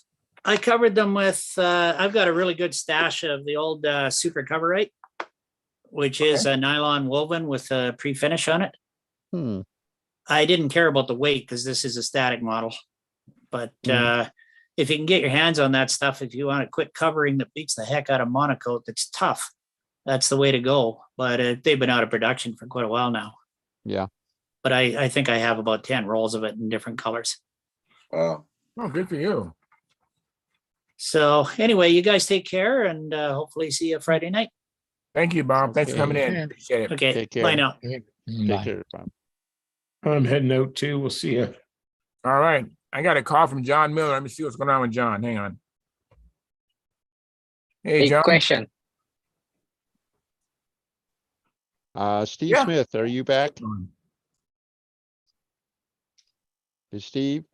I covered them with, I've got a really good stash of the old Super Coverite, which is a nylon woven with a pre-finish on it. I didn't care about the weight because this is a static model. But if you can get your hands on that stuff, if you want a quick covering that beats the heck out of monocoat that's tough, that's the way to go. But they've been out of production for quite a while now. Yeah. But I think I have about 10 rolls of it in different colors. Wow. Oh, good for you. So anyway, you guys take care and hopefully see you Friday night. Thank you, Bob. Thanks for coming in. Okay. Appreciate it. Okay, Take care. bye now. Take Bye. care, Bob. I'm heading out too. We'll see you. All right. I got a call from John Miller. Let me see what's going on with John. Hang on. Hey, Big John. question. Steve Yeah. Smith, are you back? Is Steve?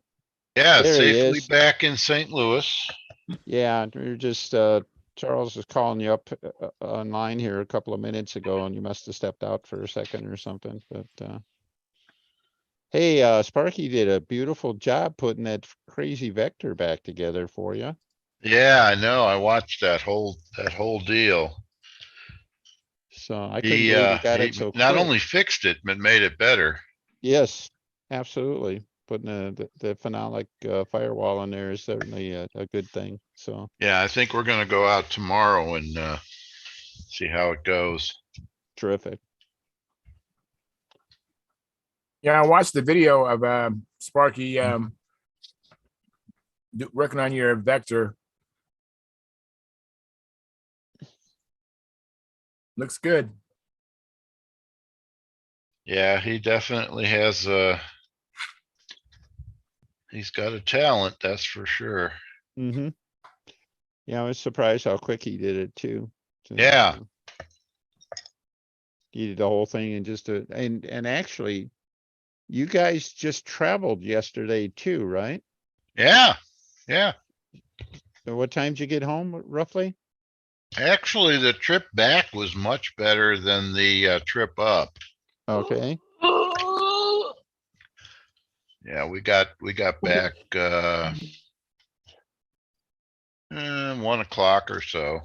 Yeah, There he safely is. back in St. Louis. Yeah, we're just Charles is calling you up online here a couple of minutes ago, and you must have stepped out for a second or something. But hey, Sparky did a beautiful job putting that crazy vector back together for you. Yeah, I know. I watched that whole deal. So I couldn't believe he got it so not quick. only fixed it, but made it better. Yes, absolutely. Putting the phenolic firewall in there is certainly a good thing. So Yeah, I think we're gonna go out tomorrow and see how it goes. terrific. Yeah, I watched the video of Sparky working on your vector. Looks good. Yeah, he definitely has he's got a talent, that's for sure. Mm-hmm. Yeah, I was surprised how quick he did it too. So, Yeah. he did the whole thing in just and actually, you guys just traveled yesterday too, right? Yeah. Yeah. So what time did you get home roughly? Actually, the trip back was much better than the trip up. Okay. Yeah, we got back 1 o'clock or so.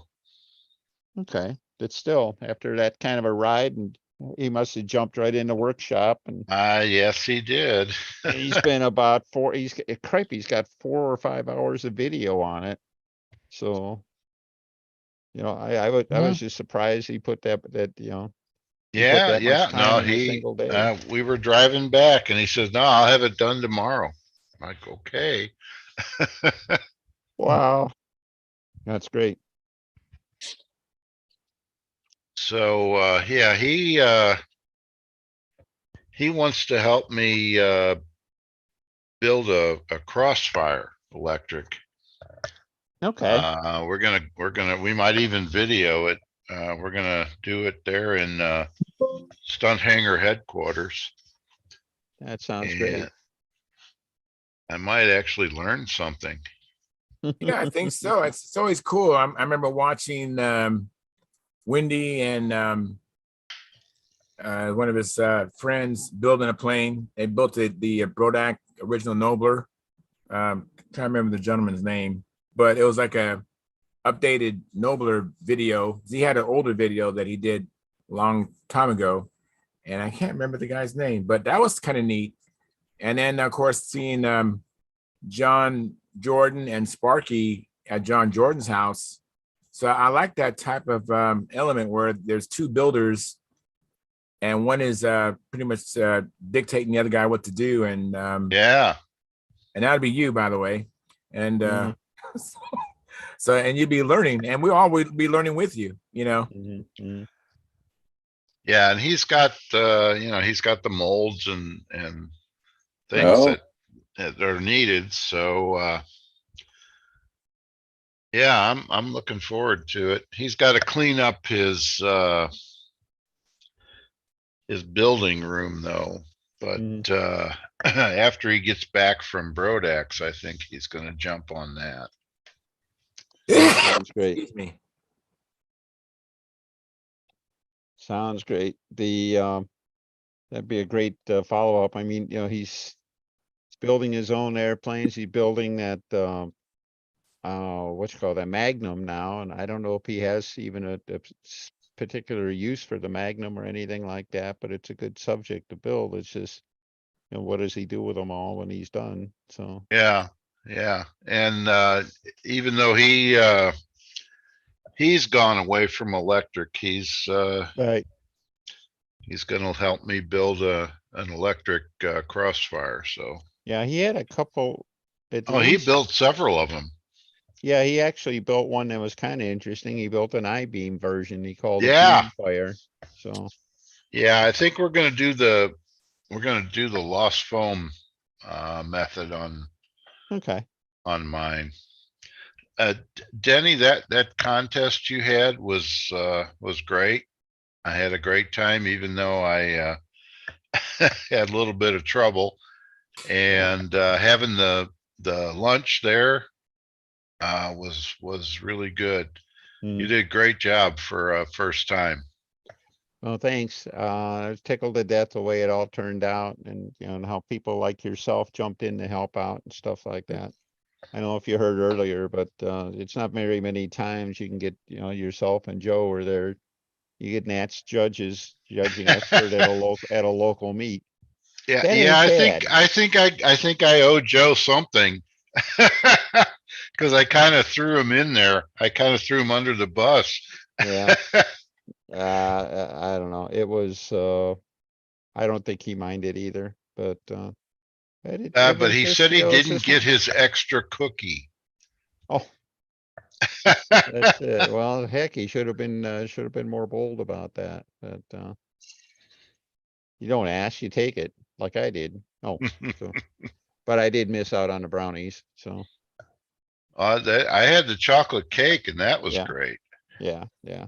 Okay. But still, after that kind of a ride, and he must have jumped right in the workshop, and Yes, he did. he's been about he's got 4 or 5 hours of video on it. So, I was just surprised he put that, he put Yeah, that much yeah. time No, in a single day. we were driving back and he says, no, I'll have it done tomorrow. I'm like, okay. Wow. That's great. So, yeah, he wants to help me build a crossfire electric. Okay. We might even video it. We're gonna do it there in Stunthangar headquarters. That sounds great. I might actually learn something. Yeah, I think so. It's always cool. I remember watching Wendy and one of his friends building a plane. They built the Brodak original Nobler. Trying to remember the gentleman's name, but it was like a updated Nobler video. He had an older video that he did a long time ago, and I can't remember the guy's name, but that was kind of neat. And then of course seeing John Jordan and Sparky at John Jordan's house. So I like that type of element where there's two builders and one is pretty much dictating the other guy what to do. And yeah. And that'd be you, by the way. And so and you'd be learning, and we all would be learning with you, Yeah, and he's got he's got the molds and things that are needed. So yeah, I'm looking forward to it. He's got to clean up his building room though. But after he gets back from Brodax, I think he's going to jump on that. Sounds great. Excuse me. Sounds great. That'd be a great follow-up. I mean, he's building his own airplanes. He's building that what you call that Magnum now, and I don't know if he has even a particular use for the Magnum or anything like that, but it's a good subject to build. It's just, what does he do with them all when he's done? So yeah, and even though he's gone away from electric, he's right. He's going to help me build an electric crossfire. So yeah, he had a couple. he built several of them. Yeah, he actually built one that was kind of interesting. He built an I-beam version. He called it Beamfire. So yeah, I think we're going to do the lost foam method on mine. Denny, that contest you had was great. I had a great time, even though I had a little bit of trouble. And having the lunch there was really good. You did a great job for a first time. Well, thanks. I was tickled to death the way it all turned out, and and how people like yourself jumped in to help out and stuff like that. I don't know if you heard earlier, but it's not very many times you can get, yourself and Joe are there. You get Nat's judges judging expert at a local meet. Yeah, That yeah. ain't bad. I think I owe Joe something because I kind of threw him in there. I kind of threw him under the bus. Yeah. I don't know. It was, I don't think he minded either, but it But was he just, said he it was didn't just get fun. his extra cookie. Oh, that's it. Well, heck, he should have been more bold about that. But you don't ask, you take it, like I did. Oh, so, but I did miss out on the brownies. So I had the chocolate cake, and that was yeah, great. yeah, yeah.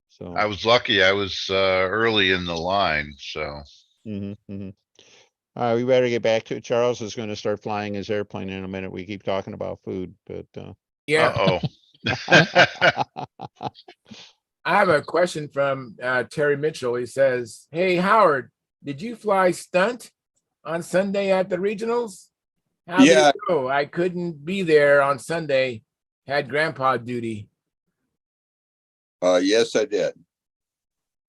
So I was lucky. I was early in the line, so. hmm hmm we better get back to it. Charles is going to start flying his airplane in a minute. We keep talking about food, but Yeah. Uh-oh. I have a question from Terry Mitchell. He says, "Hey Howard, did you fly stunt on Sunday at the regionals? How did Yeah, it go? I couldn't be there on Sunday. Had grandpa duty." yes, I did.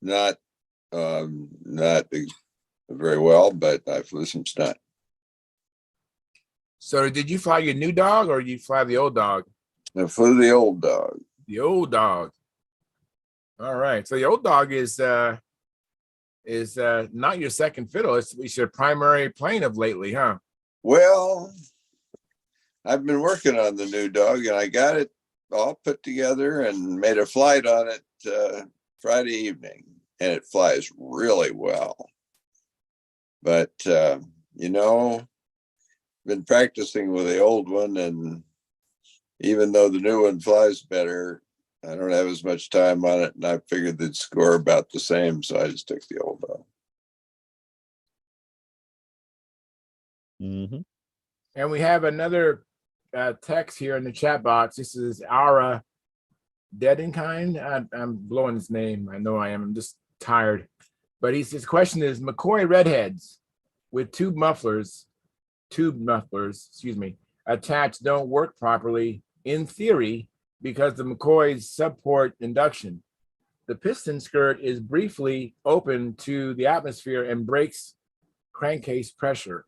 Not very well, but I flew some stunt. So did you fly your new dog or did you fly the old dog? I flew the old dog. The old dog. All right. So the old dog is not your second fiddle. It's your primary plane of lately, huh? Well, I've been working on the new dog, and I got it all put together and made a flight on it Friday evening, and it flies really well. But been practicing with the old one, and even though the new one flies better, I don't have as much time on it, and I figured they'd score about the same, so I just took the old dog. hmm And we have another text here in the chat box. This is Ara Dedenkind. I'm blowing his name. I know I am. I'm just tired. But his question is McCoy redheads with tube mufflers, attached don't work properly in theory because the McCoy's subport induction. The piston skirt is briefly open to the atmosphere and breaks crankcase pressure.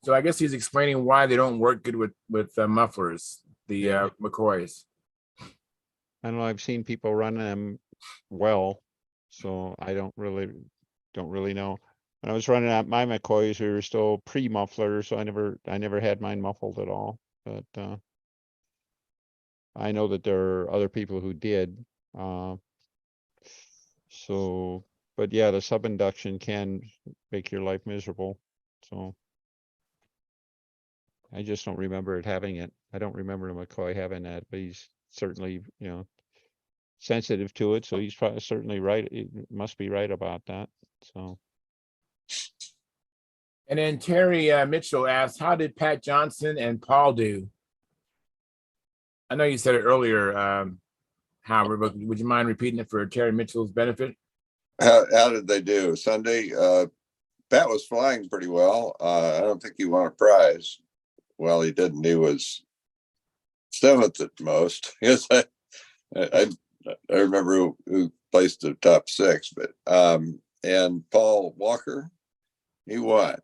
So I guess he's explaining why they don't work good with mufflers, the McCoys. I don't know. I've seen people run them well, so I don't really know. When I was running out my McCoys, we were still pre-muffler, so I never had mine muffled at all. But I know that there are other people who did. So, but yeah, the sub-induction can make your life miserable. So I just don't remember it having it. I don't remember McCoy having that, but he's certainly, sensitive to it. So he's probably certainly right. It must be right about that. So. And then Terry Mitchell asked, how did Pat Johnson and Paul do? I know you said it earlier, Howard, but would you mind repeating it for Terry Mitchell's benefit? How did they do Sunday? Pat was flying pretty well. I don't think he won a prize. Well, he didn't. He was seventh at most. Yes, I remember who placed the top six, but and Paul Walker, he won.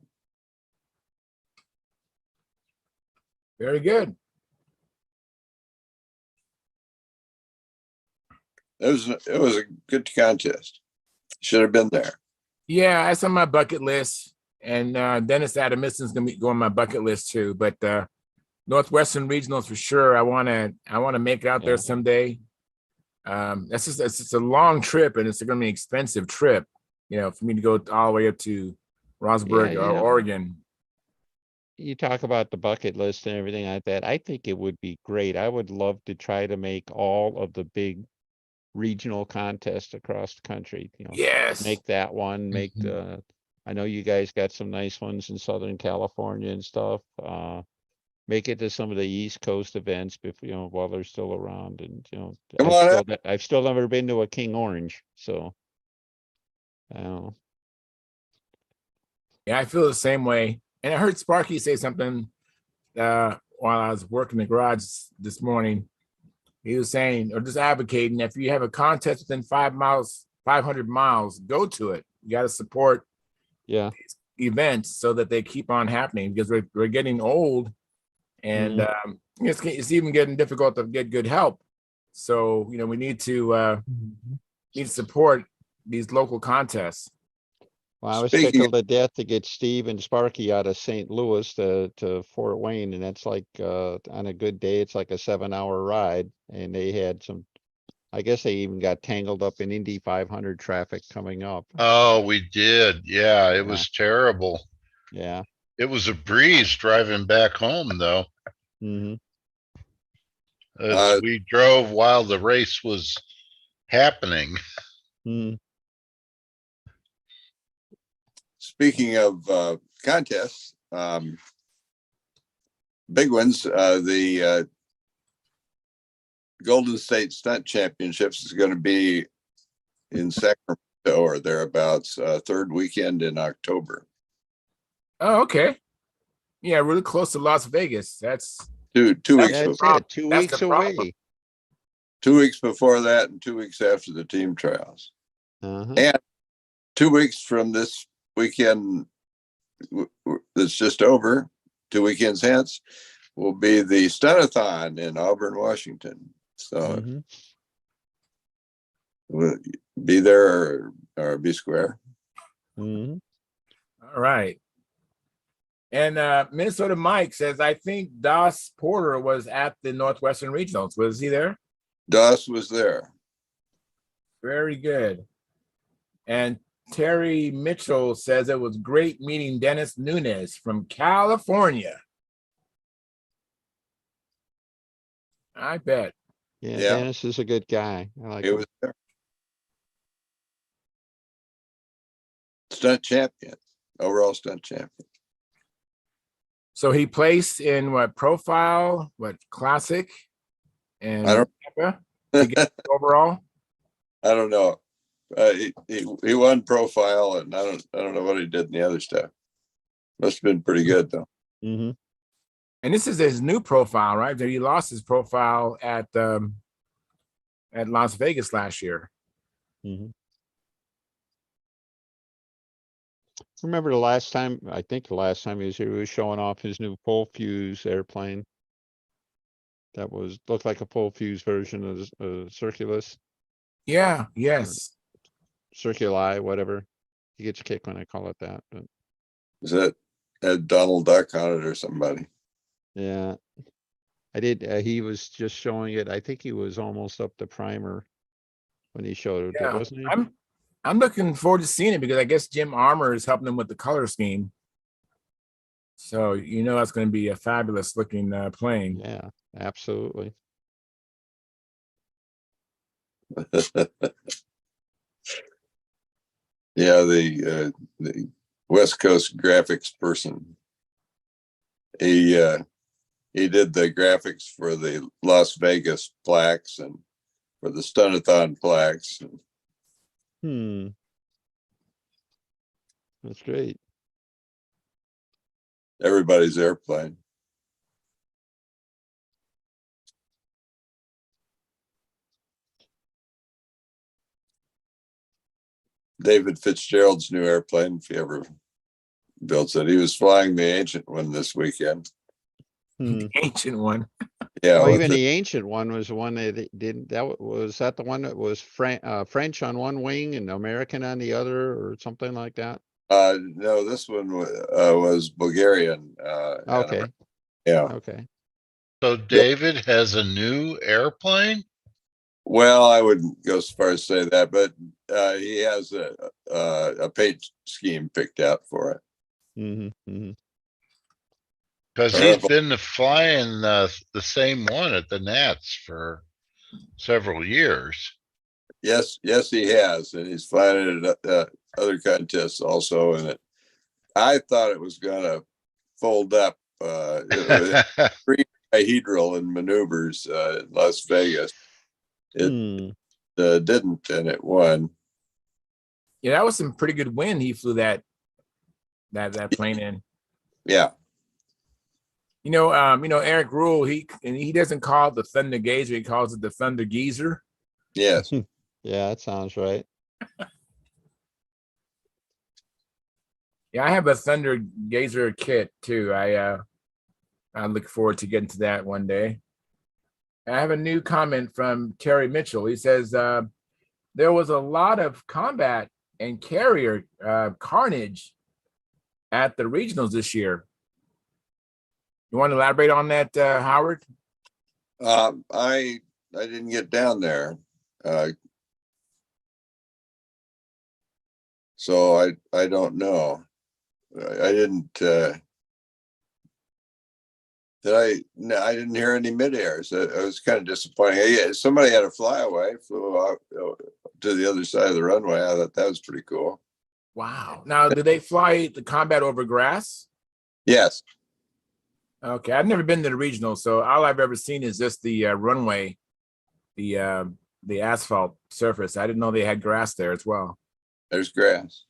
Very good. It was a good contest. Should have been there. Yeah, that's on my bucket list. And Dennis Adamison's gonna go on my bucket list too. But Northwestern Regionals for sure. I wanna make it out there someday. It's just a long trip and it's gonna be an expensive trip, for me to go all the way up to Rosberg or Oregon. You talk about the bucket list and everything like that. I think it would be great. I would love to try to make all of the big regional contests across the country. Yes. Make that one. Make I know you guys got some nice ones in Southern California and stuff. Make it to some of the East Coast events, while they're still around. And I've still never been to a King Orange, so. Yeah, I feel the same way. And I heard Sparky say something while I was working the garage this morning. He was saying, or just advocating, if you have a contest within 500 miles, go to it. You got to support Yeah. events so that they keep on happening, because we're getting old, and it's even getting difficult to get good help. So we need to support these local contests. Well, I was Speaking tickled to death to get Steve and Sparky out of St. Louis to Fort Wayne, and that's like on a good day, it's like a 7-hour ride. And they had some, I guess they even got tangled up in Indy 500 traffic coming up. Oh, we did. Yeah, it was terrible. Yeah. It was a breeze driving back home, though. Mm-hmm. As we drove while the race was happening. Mm. Speaking of contests, big ones, the Golden State Stunt Championships is going to be in Sacramento or thereabouts, third weekend in October. Oh, okay. Yeah, really close to Las Vegas. That's Two weeks. That's before, it. 2 That's weeks the problem. away. 2 weeks before that, and 2 weeks after the team trials, and 2 weeks from this weekend that's just over. 2 weekends hence will be the Stunathon in Auburn, Washington. So we'll be there or be square. All right. And Minnesota Mike says, I think Doss Porter was at the Northwestern Regionals. Was he there? Doss was there. Very good. And Terry Mitchell says it was great meeting Dennis Nunes from California. I bet. Yeah, Dennis is a good guy. I like It him. was there. Stunt champion, overall stunt champion. So he placed in what, profile, what, classic, and I don't Tampa to get overall. I don't know. He won profile, and I don't know what he did in the other stuff. Must have been pretty good though. Mm-hmm. And this is his new profile, right? That he lost his profile at Las Vegas last year. Mm-hmm. Remember the last time? I think the last time he was here, he was showing off his new full fuse airplane. That looked like a full fuse version of Circulus. Yeah. Yes. Circuli, whatever. He gets a kick when I call it that. But Is that had Donald Duck on it or somebody? yeah, I did. He was just showing it. I think he was almost up to primer when he showed it, wasn't he? I'm looking forward to seeing it, because I guess Jim Armour is helping him with the color scheme. So that's going to be a fabulous looking plane. Yeah, absolutely. Yeah, the West Coast graphics person. He did the graphics for the Las Vegas plaques and for the Stunathon plaques. That's great. Everybody's airplane. David Fitzgerald's new airplane, if he ever builds it, he was flying the ancient one this weekend. The ancient one. Yeah. Well, even the ancient one was the one that didn't. Was that the one that was French on one wing and American on the other, or something like that? No, this one was Bulgarian. Okay. Yeah. Okay. So David has a new airplane? Well, I wouldn't go so far as to say that, but he has a paint scheme picked out for it. Because he's been flying the same one at the Nats for several years. Yes, he has, and he's flying it at other contests also. And I thought it was going to fold up. It was pre-hydral in maneuvers in Las Vegas. It didn't, and it won. Yeah, that was some pretty good wind he flew that that plane in. Yeah. Eric Rule, he doesn't call it the Thunder Gazer, he calls it the Thunder Geezer. Yes. Yeah, that sounds right. Yeah, I have a Thunder Gazer kit too. I look forward to getting to that one day. I have a new comment from Terry Mitchell. He says there was a lot of combat and carrier carnage at the regionals this year. You want to elaborate on that, Howard? I didn't get down there, so I don't know. I didn't. No, I didn't hear any mid-airs. It was kind of disappointing. Yeah, somebody had a flyaway, flew out to the other side of the runway. I thought that was pretty cool. Wow. Now, did they fly the combat over grass? Yes. Okay, I've never been to the regional, so all I've ever seen is just the runway, the asphalt surface. I didn't know they had grass there as well. There's grass.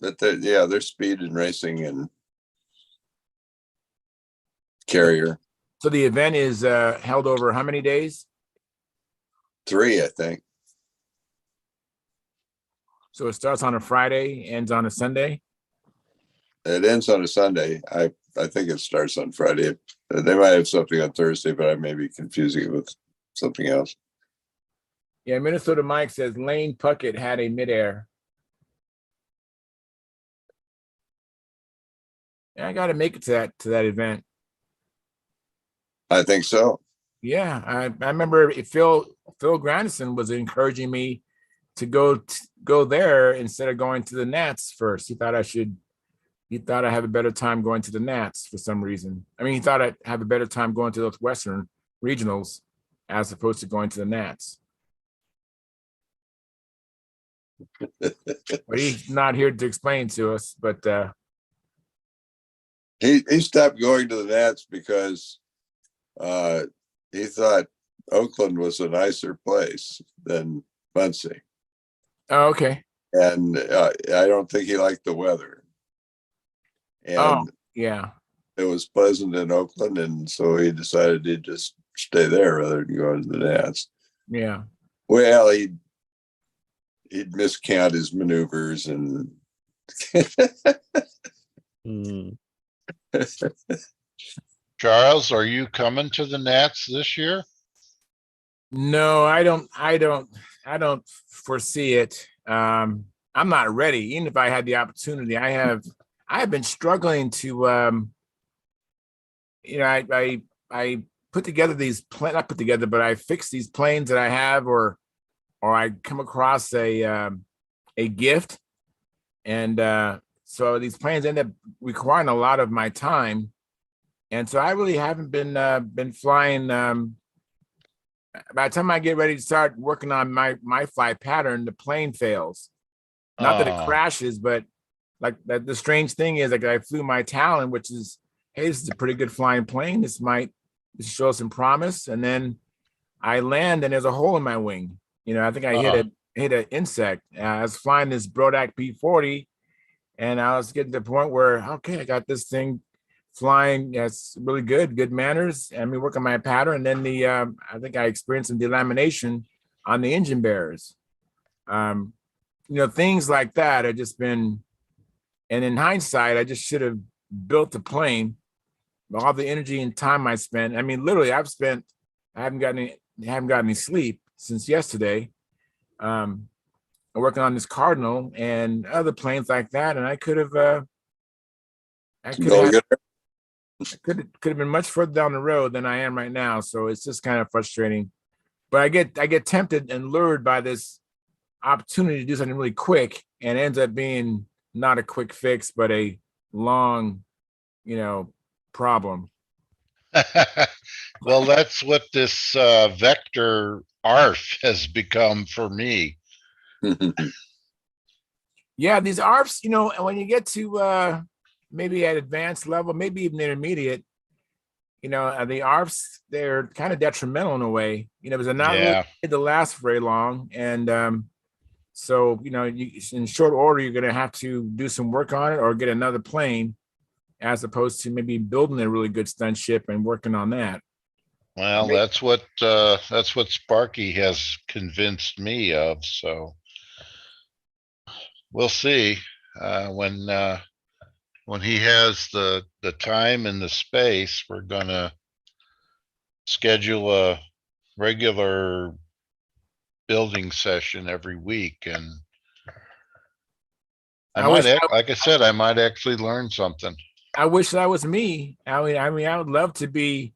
But they're speed and racing and carrier. So the event is held over how many days? 3, I think. So it starts on a Friday, ends on a Sunday? It ends on a Sunday. I think it starts on Friday. They might have something on Thursday, but I may be confusing it with something else. Yeah, Minnesota Mike says Lane Puckett had a midair. Yeah, I got to make it to that event. I think so. Yeah, I remember Phil Grandison was encouraging me to go there instead of going to the Nats first. He thought I'd have a better time going to the Nats for some reason. I mean, he thought I'd have a better time going to those Western regionals as opposed to going to the Nats. But he's not here to explain to us, but he stopped going to the Nats because he thought Oakland was a nicer place than Muncie. Oh, okay. And I don't think he liked the weather. And yeah, it was pleasant in Oakland, and so he decided he'd just stay there rather than go to the Nats. Yeah. Well, he'd miscount his maneuvers and Charles, are you coming to the Nats this year? No, I don't foresee it. I'm not ready. Even if I had the opportunity, I have been struggling to I put together these not put together, but I fix these planes that I have, or I come across a gift, and so these planes end up requiring a lot of my time, and so I really haven't been flying. By the time I get ready to start working on my flight pattern, the plane fails. Not that it crashes, but like the strange thing is, like, I flew my Talon, which is, hey, this is a pretty good flying plane. This might show some promise, and then I land and there's a hole in my wing. I think I hit an insect. I was flying this Brodak P40, and I was getting to the point where, okay, I got this thing flying. It's really good manners. And we work on my pattern. And then I think I experienced some delamination on the engine bearers. Things like that have just been, and in hindsight, I just should have built the plane. All the energy and time I spent. I mean, literally, I haven't gotten any sleep since yesterday. I'm working on this Cardinal and other planes like that, and I could have been much further down the road than I am right now. So it's just kind of frustrating. But I get tempted and lured by this opportunity to do something really quick, and it ends up being not a quick fix, but a long, problem. Well, that's what this vector ARF has become for me. Yeah, these ARFs, when you get to maybe at advanced level, maybe even intermediate, the ARFs, they're kind of detrimental in a way, because they're not really made to last very long. And So, in short order, you're going to have to do some work on it or get another plane, as opposed to maybe building a really good stunt ship and working on that. Well, that's what Sparky has convinced me of. So we'll see when he has the time and the space. We're gonna schedule a regular building session every week, and like I said, I might actually learn something. I wish that was me. I mean, I would love to be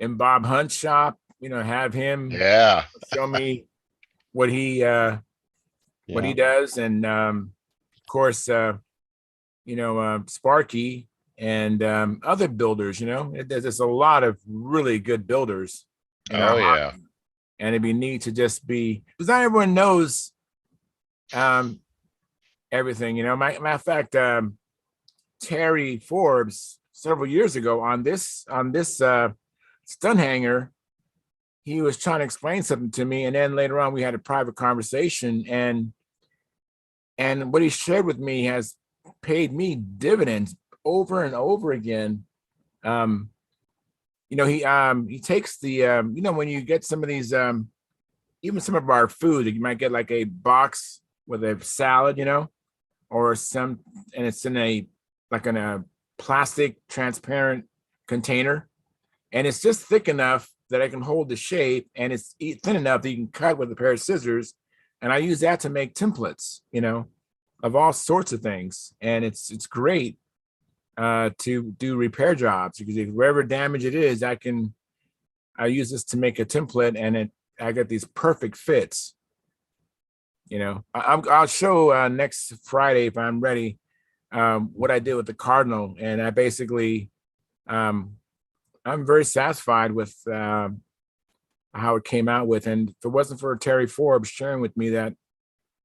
in Bob Hunt's shop. Have him show me what he does, and of course, Sparky and other builders. There's a lot of really good builders. Oh yeah, and it'd be neat to just be, because not everyone knows everything. Matter of fact, Terry Forbes several years ago on this Stunthangar, he was trying to explain something to me, and then later on we had a private conversation, and what he shared with me has paid me dividends over and over again. He takes the when you get some of these even some of our food, you might get like a box with a salad, or some, and it's in a plastic transparent container, and it's just thick enough that I can hold the shape, and it's thin enough that you can cut with a pair of scissors. And I use that to make templates, of all sorts of things. And it's great to do repair jobs, because if wherever damage it is, I use this to make a template, and I get these perfect fits. I'll show next Friday, if I'm ready, what I did with the Cardinal, and I basically I'm very satisfied with how it came out with. And if it wasn't for Terry Forbes sharing with me that,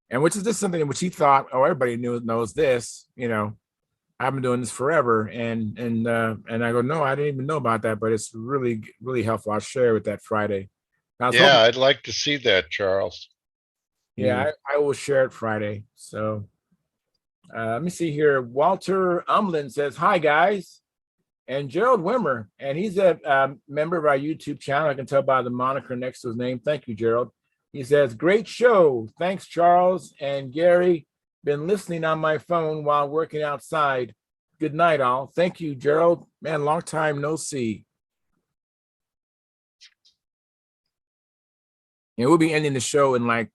and which is just something which he thought, oh, everybody knows this, I've been doing this forever. And I go, no, I didn't even know about that, but it's really, really helpful. I'll share with that Friday. I'd like to see that, Charles. Yeah, I will share it Friday. So let me see here. Walter Umlin says, hi, guys. And Gerald Wimmer, and he's a member of our YouTube channel. I can tell by the moniker next to his name. Thank you, Gerald. He says, great show. Thanks, Charles and Gary. Been listening on my phone while working outside. Good night, all. Thank you, Gerald. Man, long time no see. And we'll be ending the show in like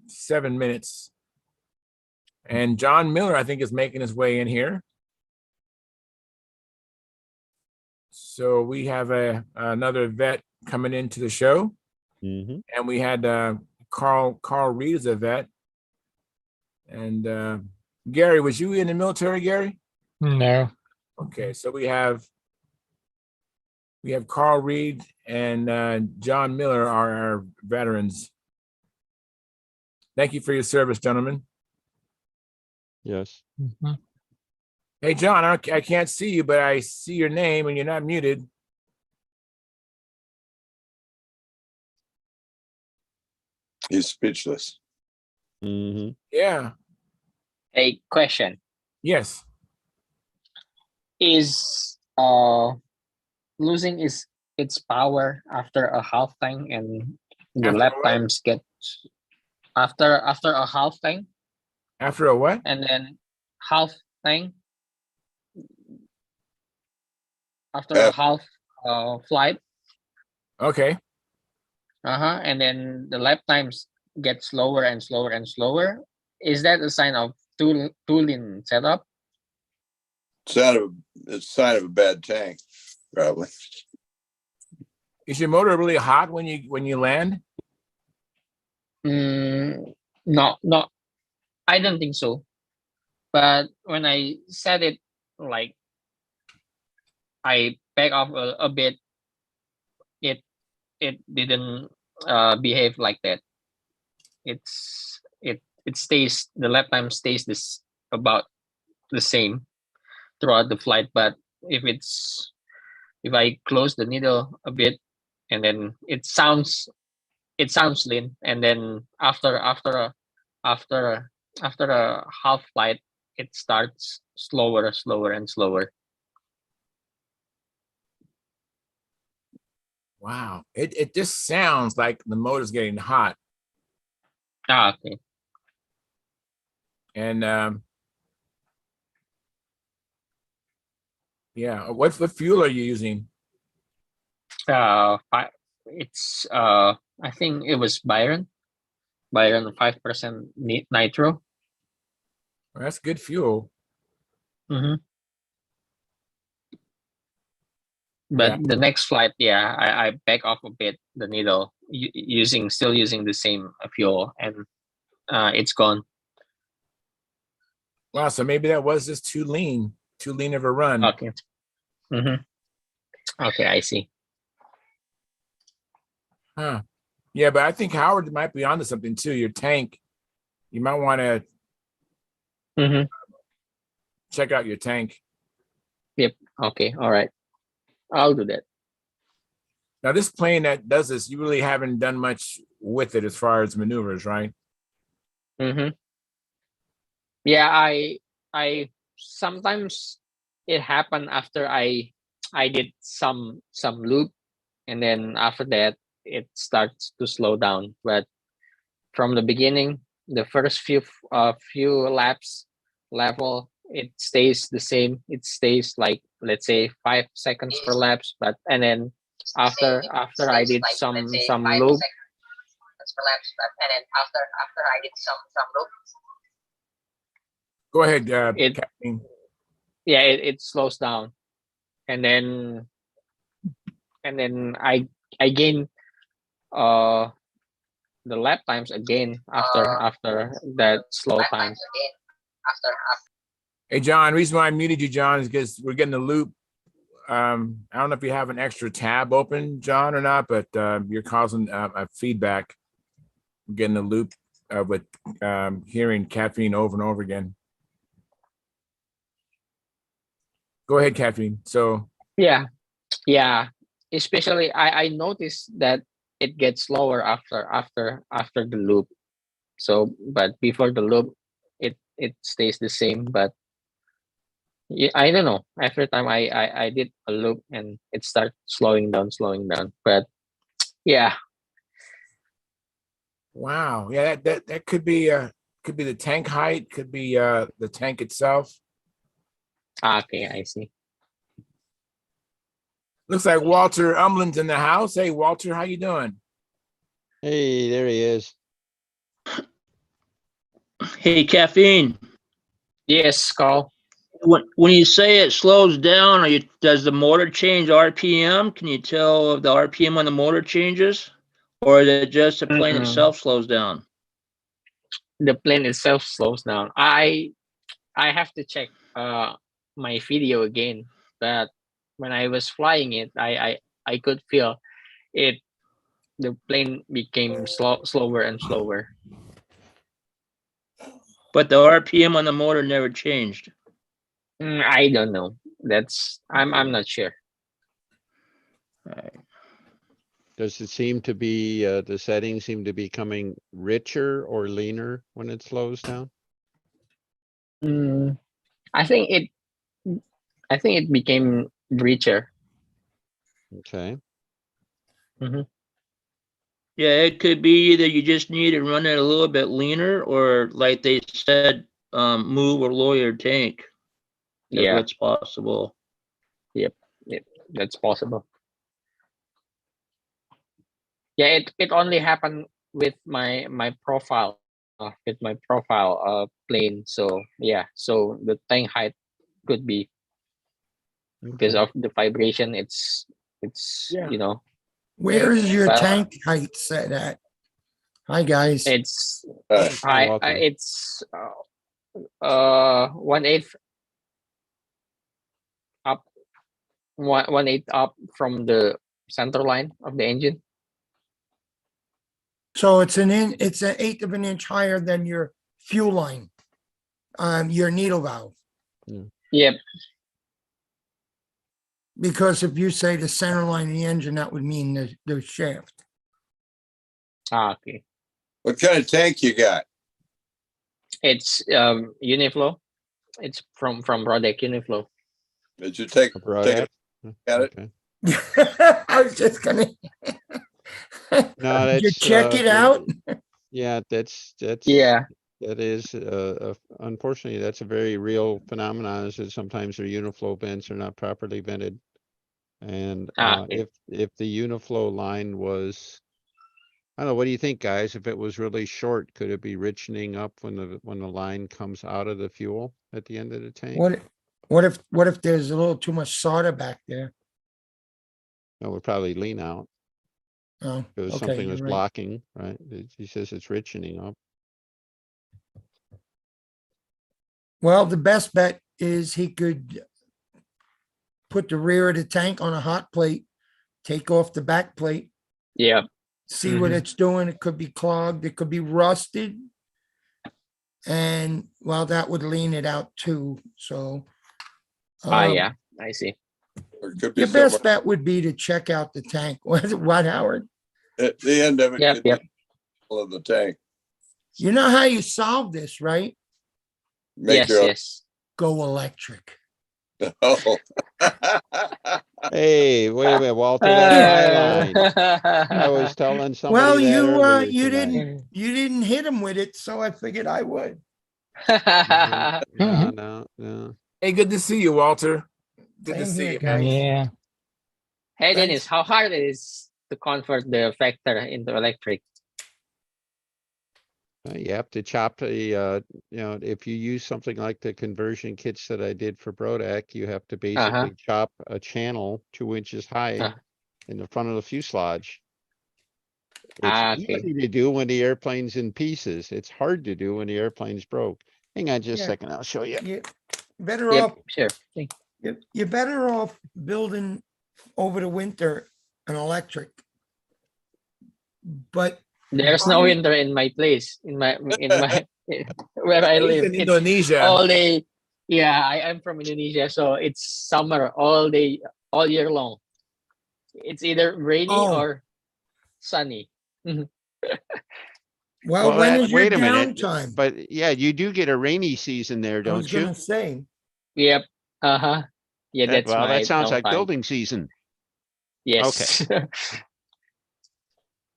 7 minutes. And John Miller, I think, is making his way in here. So we have another vet coming into the show. Mm-hmm. And we had Carl Reed as a vet. And Gary, was you in the military, Gary? No. Okay, so we have Carl Reed and John Miller are our veterans. Thank you for your service, gentlemen. Yes. Mm-hmm. Hey, John, I can't see you, but I see your name and you're not muted. He's speechless. Mm-hmm. Yeah. A question. Yes. Is losing its power after a half time, and the After lap what? times get after a half time, After a what? and then half time after a half flight. Okay. And then the lap times get slower and slower and slower. Is that a sign of tooling setup? It's a sign of a bad tank, probably. Is your motor really hot when you land? No, I don't think so. But when I set it, like I back off a bit, it didn't behave like that. It stays, the lap time stays this about the same throughout the flight. But if I close the needle a bit, and then it sounds lean, and then after after a half flight, it starts slower, slower, and slower. Wow. It just sounds like the motor's getting hot. Okay. And yeah, what fuel are you using? It's I think it was Byron 5% nitro. Well, that's good fuel. Mm-hmm. But Yeah. the next flight, I back off a bit the needle still using the same fuel, and it's gone. Wow, so maybe that was just too lean of a run. Okay. Mm-hmm. Okay, I see. Huh. Yeah, but I think Howard might be onto something too. Your tank, you might want to check out your tank. Yep. Okay. All right. I'll do that. Now, this plane that does this, you really haven't done much with it as far as maneuvers, right? Mm-hmm. Yeah, I sometimes it happened after I did some loop, and then after that it starts to slow down. But from the beginning, the first few laps level, it stays the same. It stays like, let's say, 5 seconds per laps. But and then after I did some loop. Go ahead, It Kathleen. yeah, it slows down, and then I gain the lap times again after that slow time. Hey, John, the reason why I muted you, John, is because we're getting the loop. I don't know if you have an extra tab open, John, or not, but you're causing a feedback. We're getting a loop with hearing caffeine over and over again. Go ahead, caffeine. So Yeah. Especially I noticed that it gets slower after the loop. So, but before the loop, it stays the same. But yeah, I don't know. Every time I did a loop, and it starts slowing down. But yeah. wow, yeah, that could be the tank height, could be the tank itself. Okay, I see. Looks like Walter Umland's in the house. Hey, Walter, how you doing? Hey, there he is. Hey, Caffeine. Yes, Carl. When you say it slows down, does the motor change RPM? Can you tell if the RPM on the motor changes, or is it just the plane itself slows down? The plane itself slows down. I have to check my video again, but when I was flying it, I could feel it. The plane became slower and slower. But the RPM on the motor never changed. I don't know. I'm not sure. Does it seem to be, the settings seem to be becoming richer or leaner when it slows down? I think it became richer. Okay. Yeah, it could be either you just need to run it a little bit leaner, or like they said, move or lower your tank. Yeah, that's possible. Yep, that's possible. Yeah, it only happened with my profile, plane. So yeah, so the tank height could be because of the vibration. It's Yeah. Where is your But- tank height set at? Hi, guys. it's welcome. it's 1/8 up, 1/8 up from the center line of the engine. So it's an 1/8 of an inch higher than your fuel line, your needle valve. Yep. Because if you say the center line of the engine, that would mean the shaft. Okay. What kind of tank you got? It's Uniflow. It's from product Uniflow. Did you take A it product? at it? Okay. I was just gonna. No, Did you that's check it out? yeah, that's Yeah. that is unfortunately that's a very real phenomenon. Is that sometimes their Uniflow vents are not properly vented, and Okay. if the Uniflow line was, I don't know, what do you think, guys? If it was really short, could it be richening up when the line comes out of the fuel at the end of the tank? What if there's a little too much solder back there? It would probably lean out Oh, because okay, something you're was right. blocking, right? He says it's richening up. Well, the best bet is he could put the rear of the tank on a hot plate, take off the back plate, Yeah. see what it's doing. It could be clogged, it could be rusted. And well, that would lean it out too. So Yeah. I see. Or it could be your best somewhere bet would be to check out the tank. What, Howard? at the end of it. Yep. Could Yep. be all of the tank. You know how you solve this, right? Make Yes. your own. Yes. Go electric. Oh. Hey, wait a minute, Walter, that's my line. I was telling Well, somebody that earlier you tonight. didn't hit him with it, so I figured I would. No. Hey, good to see you, Walter. Good to Same see here, you. guys. Yeah. Hey, Thanks. Dennis, how hard it is to convert the vector into electric? You have to chop the, if you use something like the conversion kits that I did for Brodak, you have to basically chop a channel 2 inches high in the front of the fuselage. It's Okay. easy to do when the airplane's in pieces. It's hard to do when the airplane's broke. Hang on just a Yeah. second, I'll show you. You better Yep. off. Sure. You're better off building over the winter an electric. But There's no winter in my place, in my where I He's live. in It's Indonesia. all day. Yeah, I'm from Indonesia, so it's summer all day, all year long. It's either rainy Oh. or sunny. well, Well, when is your wait a minute, downtime? but yeah, you do get a rainy season there, I was don't you? gonna say. Yep. Yeah, that's Well, my that sounds like downtime. building season. Yes.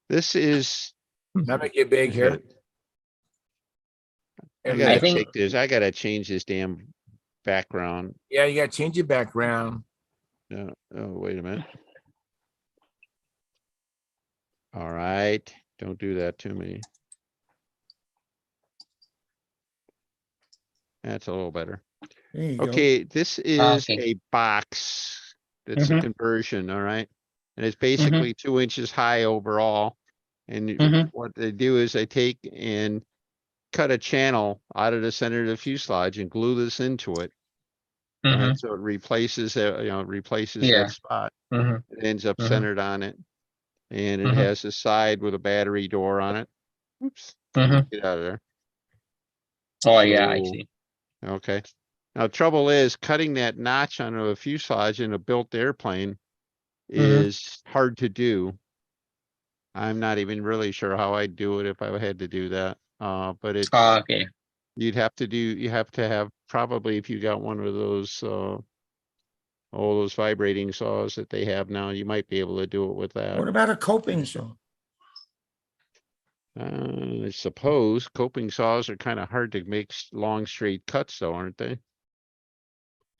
This is, Now make it big here. I There we gotta go. take this, I gotta change this damn background. Yeah, you gotta change your background. Oh, wait a minute. All right, don't do that to me. That's a little better. There you go. Okay, this is Okay. a box. That's a conversion, all right? And it's basically 2 inches high overall. And what they do is they take and cut a channel out of the center of the fuselage and glue this into it. Right, so it replaces Yeah. that spot. Mhm. It ends up centered on it. And it has a side with a battery door on it. Oops, get out of there. Oh yeah, I So, see. okay. Now, trouble is cutting that notch onto a fuselage in a built airplane is hard to do. I'm not even really sure how I'd do it if I had to do that. But it's, Okay. you have to have probably, if you got one of those, all those vibrating saws that they have now, you might be able to do it with that. What about a coping saw? I suppose coping saws are kind of hard to make long straight cuts though, aren't they?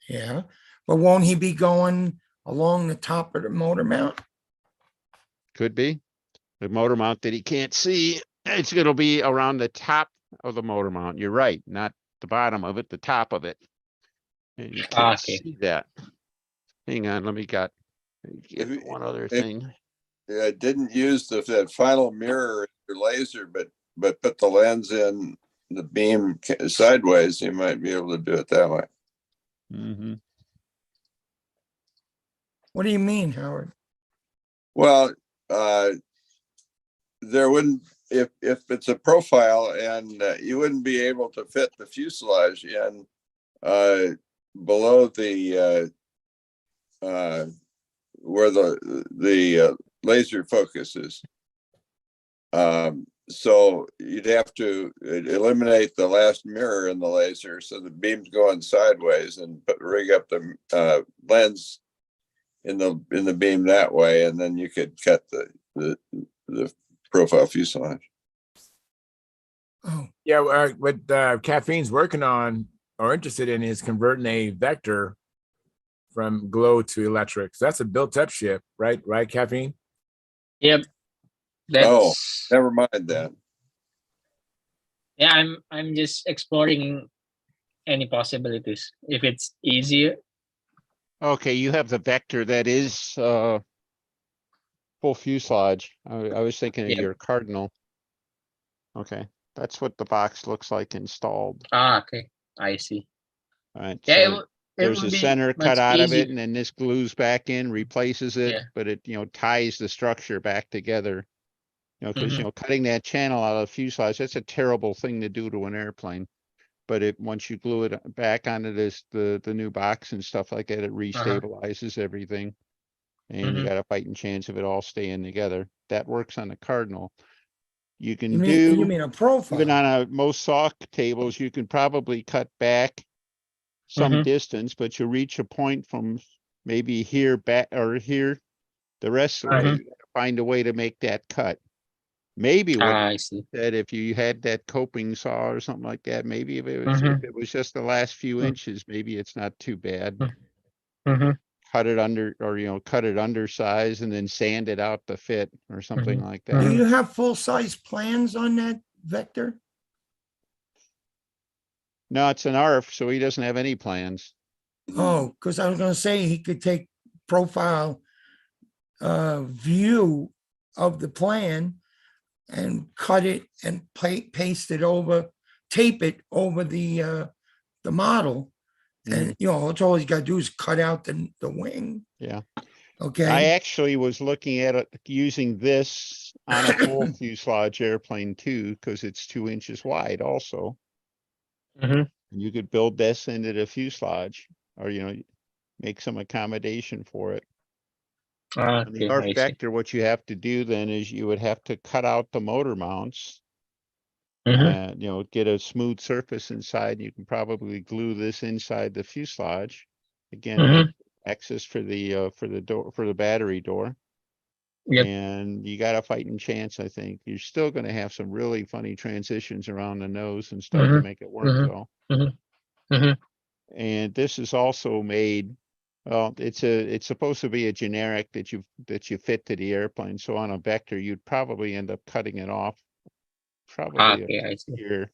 Yeah, but won't he be going along the top of the motor mount? Could be. The motor mount that he can't see, it's gonna be around the top of the motor mount. You're right, not the bottom of it, the top of it. And you can't see that. Hang on, let me get one other thing. Yeah, didn't use that final mirror in your laser, but put the lens in the beam sideways. You might be able to do it that way. What do you mean, Howard? Well, there wouldn't, if it's a profile, and you wouldn't be able to fit the fuselage in below the where the laser focus is. So you'd have to eliminate the last mirror in the laser so the beam's going sideways and rig up the lens in the beam that way, and then you could cut the profile fuselage. Oh, Yeah, what Caffeine's working on or interested in is converting a vector from glow to electric. So that's a built-up ship, right? Right, Caffeine? Yep. Oh, That's never mind that. yeah, I'm just exploring any possibilities. If it's easier. Okay, you have the vector that is full fuselage. I was thinking of Yep. your Cardinal. Okay, that's what the box looks like installed. Ah, okay. I see. All right, Yeah, so there's a be center cut much out of it, easier. and then this glues back in, replaces it, Yeah. but it, ties the structure back together. Because, Mhm. cutting that channel out of the fuselage, that's a terrible thing to do to an airplane. But once you glue it back onto the new box and stuff like that, it restabilizes everything. And you Mhm. got a fighting chance of it all staying together. That works on the Cardinal. You can you do, mean a even profile? on most saw tables, you can probably cut back some Mhm. distance, but you reach a point from maybe here back or here, the rest of the way, Mhm. you gotta find a way to make that cut. Maybe what Ah, I see. that if you had that coping saw or something like that, maybe if it Mhm. was just the last few Mm. inches, maybe it's not too bad. Mhm. Cut it under, or cut it undersize and then sand it out to fit or something Mhm. like Do that. you have full-size plans on that vector? No, it's an ARF, so he doesn't have any plans. Oh, because I was gonna say he could take profile view of the plan and cut it and paste it over, tape it over the model. And it's all you gotta do is cut out the wing. Yeah. I Okay. actually was looking at it using this on a full fuselage airplane too, because it's 2 inches wide also. Mhm. You could build this into the fuselage or, make some accommodation for it. Ah, On the okay. ARF I see. vector, what you have to do then is you would have to cut out the motor mounts Mhm. and, get a smooth surface inside. You can probably glue this inside the fuselage. Again, Mhm. access for the door, for the battery door. Yep. And you got a fighting chance, I think. You're still gonna have some really funny transitions around the nose and stuff to Mhm. make it work Mhm. though. Mhm. Mhm. And this is also made, well, it's supposed to be a generic that you fit to the airplane. So on a vector, you'd probably end up cutting it off Ah, probably okay. I see. here.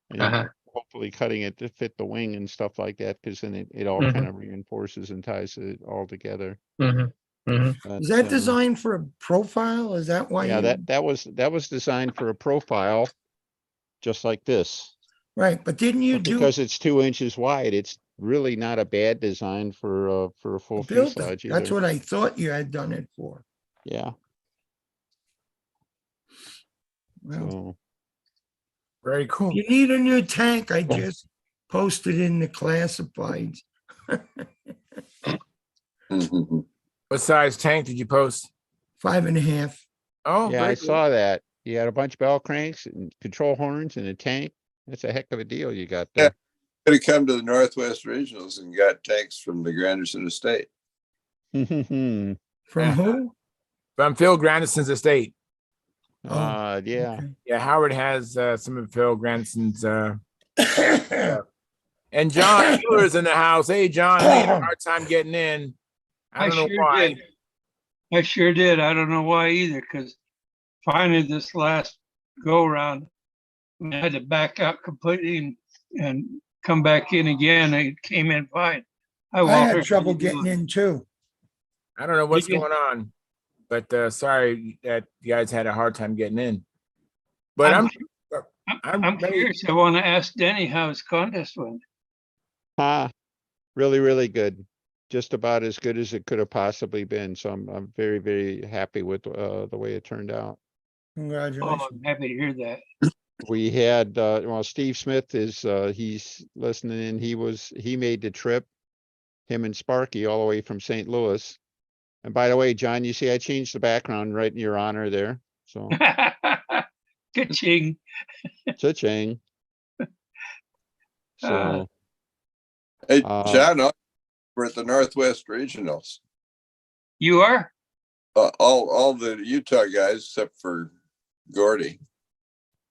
And Uh-huh. hopefully cutting it to fit the wing and stuff like that, because then it all kind Mhm. of reinforces and ties it all together. Mhm. Mhm. But, Is that designed for a profile? Is that why? yeah, you- that was designed for a profile, just like this. Right, but didn't you But do because it's 2 inches wide, it's really not a bad design for a a full build-up? fuselage That's either. what I thought you had done it for. Yeah, Well, so, Very cool. if you need a new tank, I just posted in the classifieds. What size tank did you post? 5.5. Oh, yeah, I very cool. saw that. You had a bunch of bell cranks and control horns and a tank. That's a heck of a deal you got Yeah. there. Could have come to the Northwest Regionals and got tanks from the Granderson Estate. From Yeah. who? From Phil Grandison's estate. Yeah. Okay. Yeah, Howard has some of Phil Grandison's and John Mueller's in the house. Hey, John, I know you had a hard time getting in. I don't know sure why. did. I sure did. I don't know why either, because finally this last go round, I had to back out completely and come back in again. I came in fine. Hi, I Walter. had trouble getting in too. I don't know what's Did you? going on, but sorry that you guys had a hard time getting in. But I'm I'm ready. curious. I want to ask Denny how his contest went. Really, really good. Just about as good as it could have possibly been. So I'm very, very happy with the way it turned out. Oh, Congratulations. I'm happy to hear that. We had well, Steve Smith is he's listening in. He made the trip, him and Sparky, all the way from St. Louis. And by the way, John, you see I changed the background right in your honor there. So Ka-ching. cha-ching. So Hey, Uh, John, we're at the Northwest Regionals. You are? All the Utah guys except for Gordy.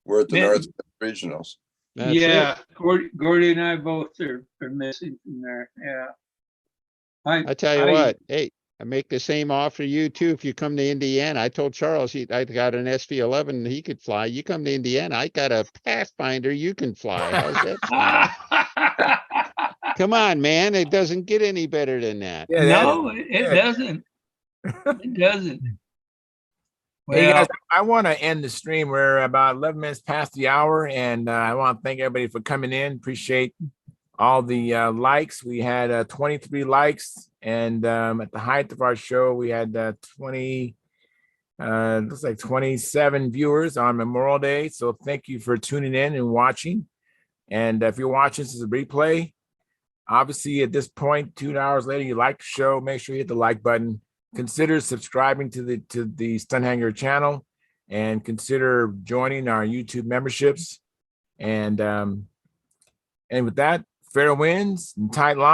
We're at the Man. Northwest Regionals. that's Yeah, it. Gordy and I both are missing from there. Yeah. I tell you what, hey, I make the same offer to you too. If you come to Indiana, I told Charles I got an SV11 he could fly. You come to Indiana, I got a Pathfinder you can fly. How's that sound? Come on, man. It doesn't get any better than that. Yeah, No, it doesn't. It doesn't. Hey guys, Well, I want to end the stream. We're about 11 minutes past the hour, and I want to thank everybody for coming in. Appreciate all the likes. We had 23 likes, and at the height of our show, we had 20, looks like 27 viewers on Memorial Day. So thank you for tuning in and watching. And if you're watching this as a replay, obviously at this point, 2 hours later, you like the show, make sure you hit the like button. Consider subscribing to the Stunthangar channel, and consider joining our YouTube memberships. And with that, fair winds and tight lines.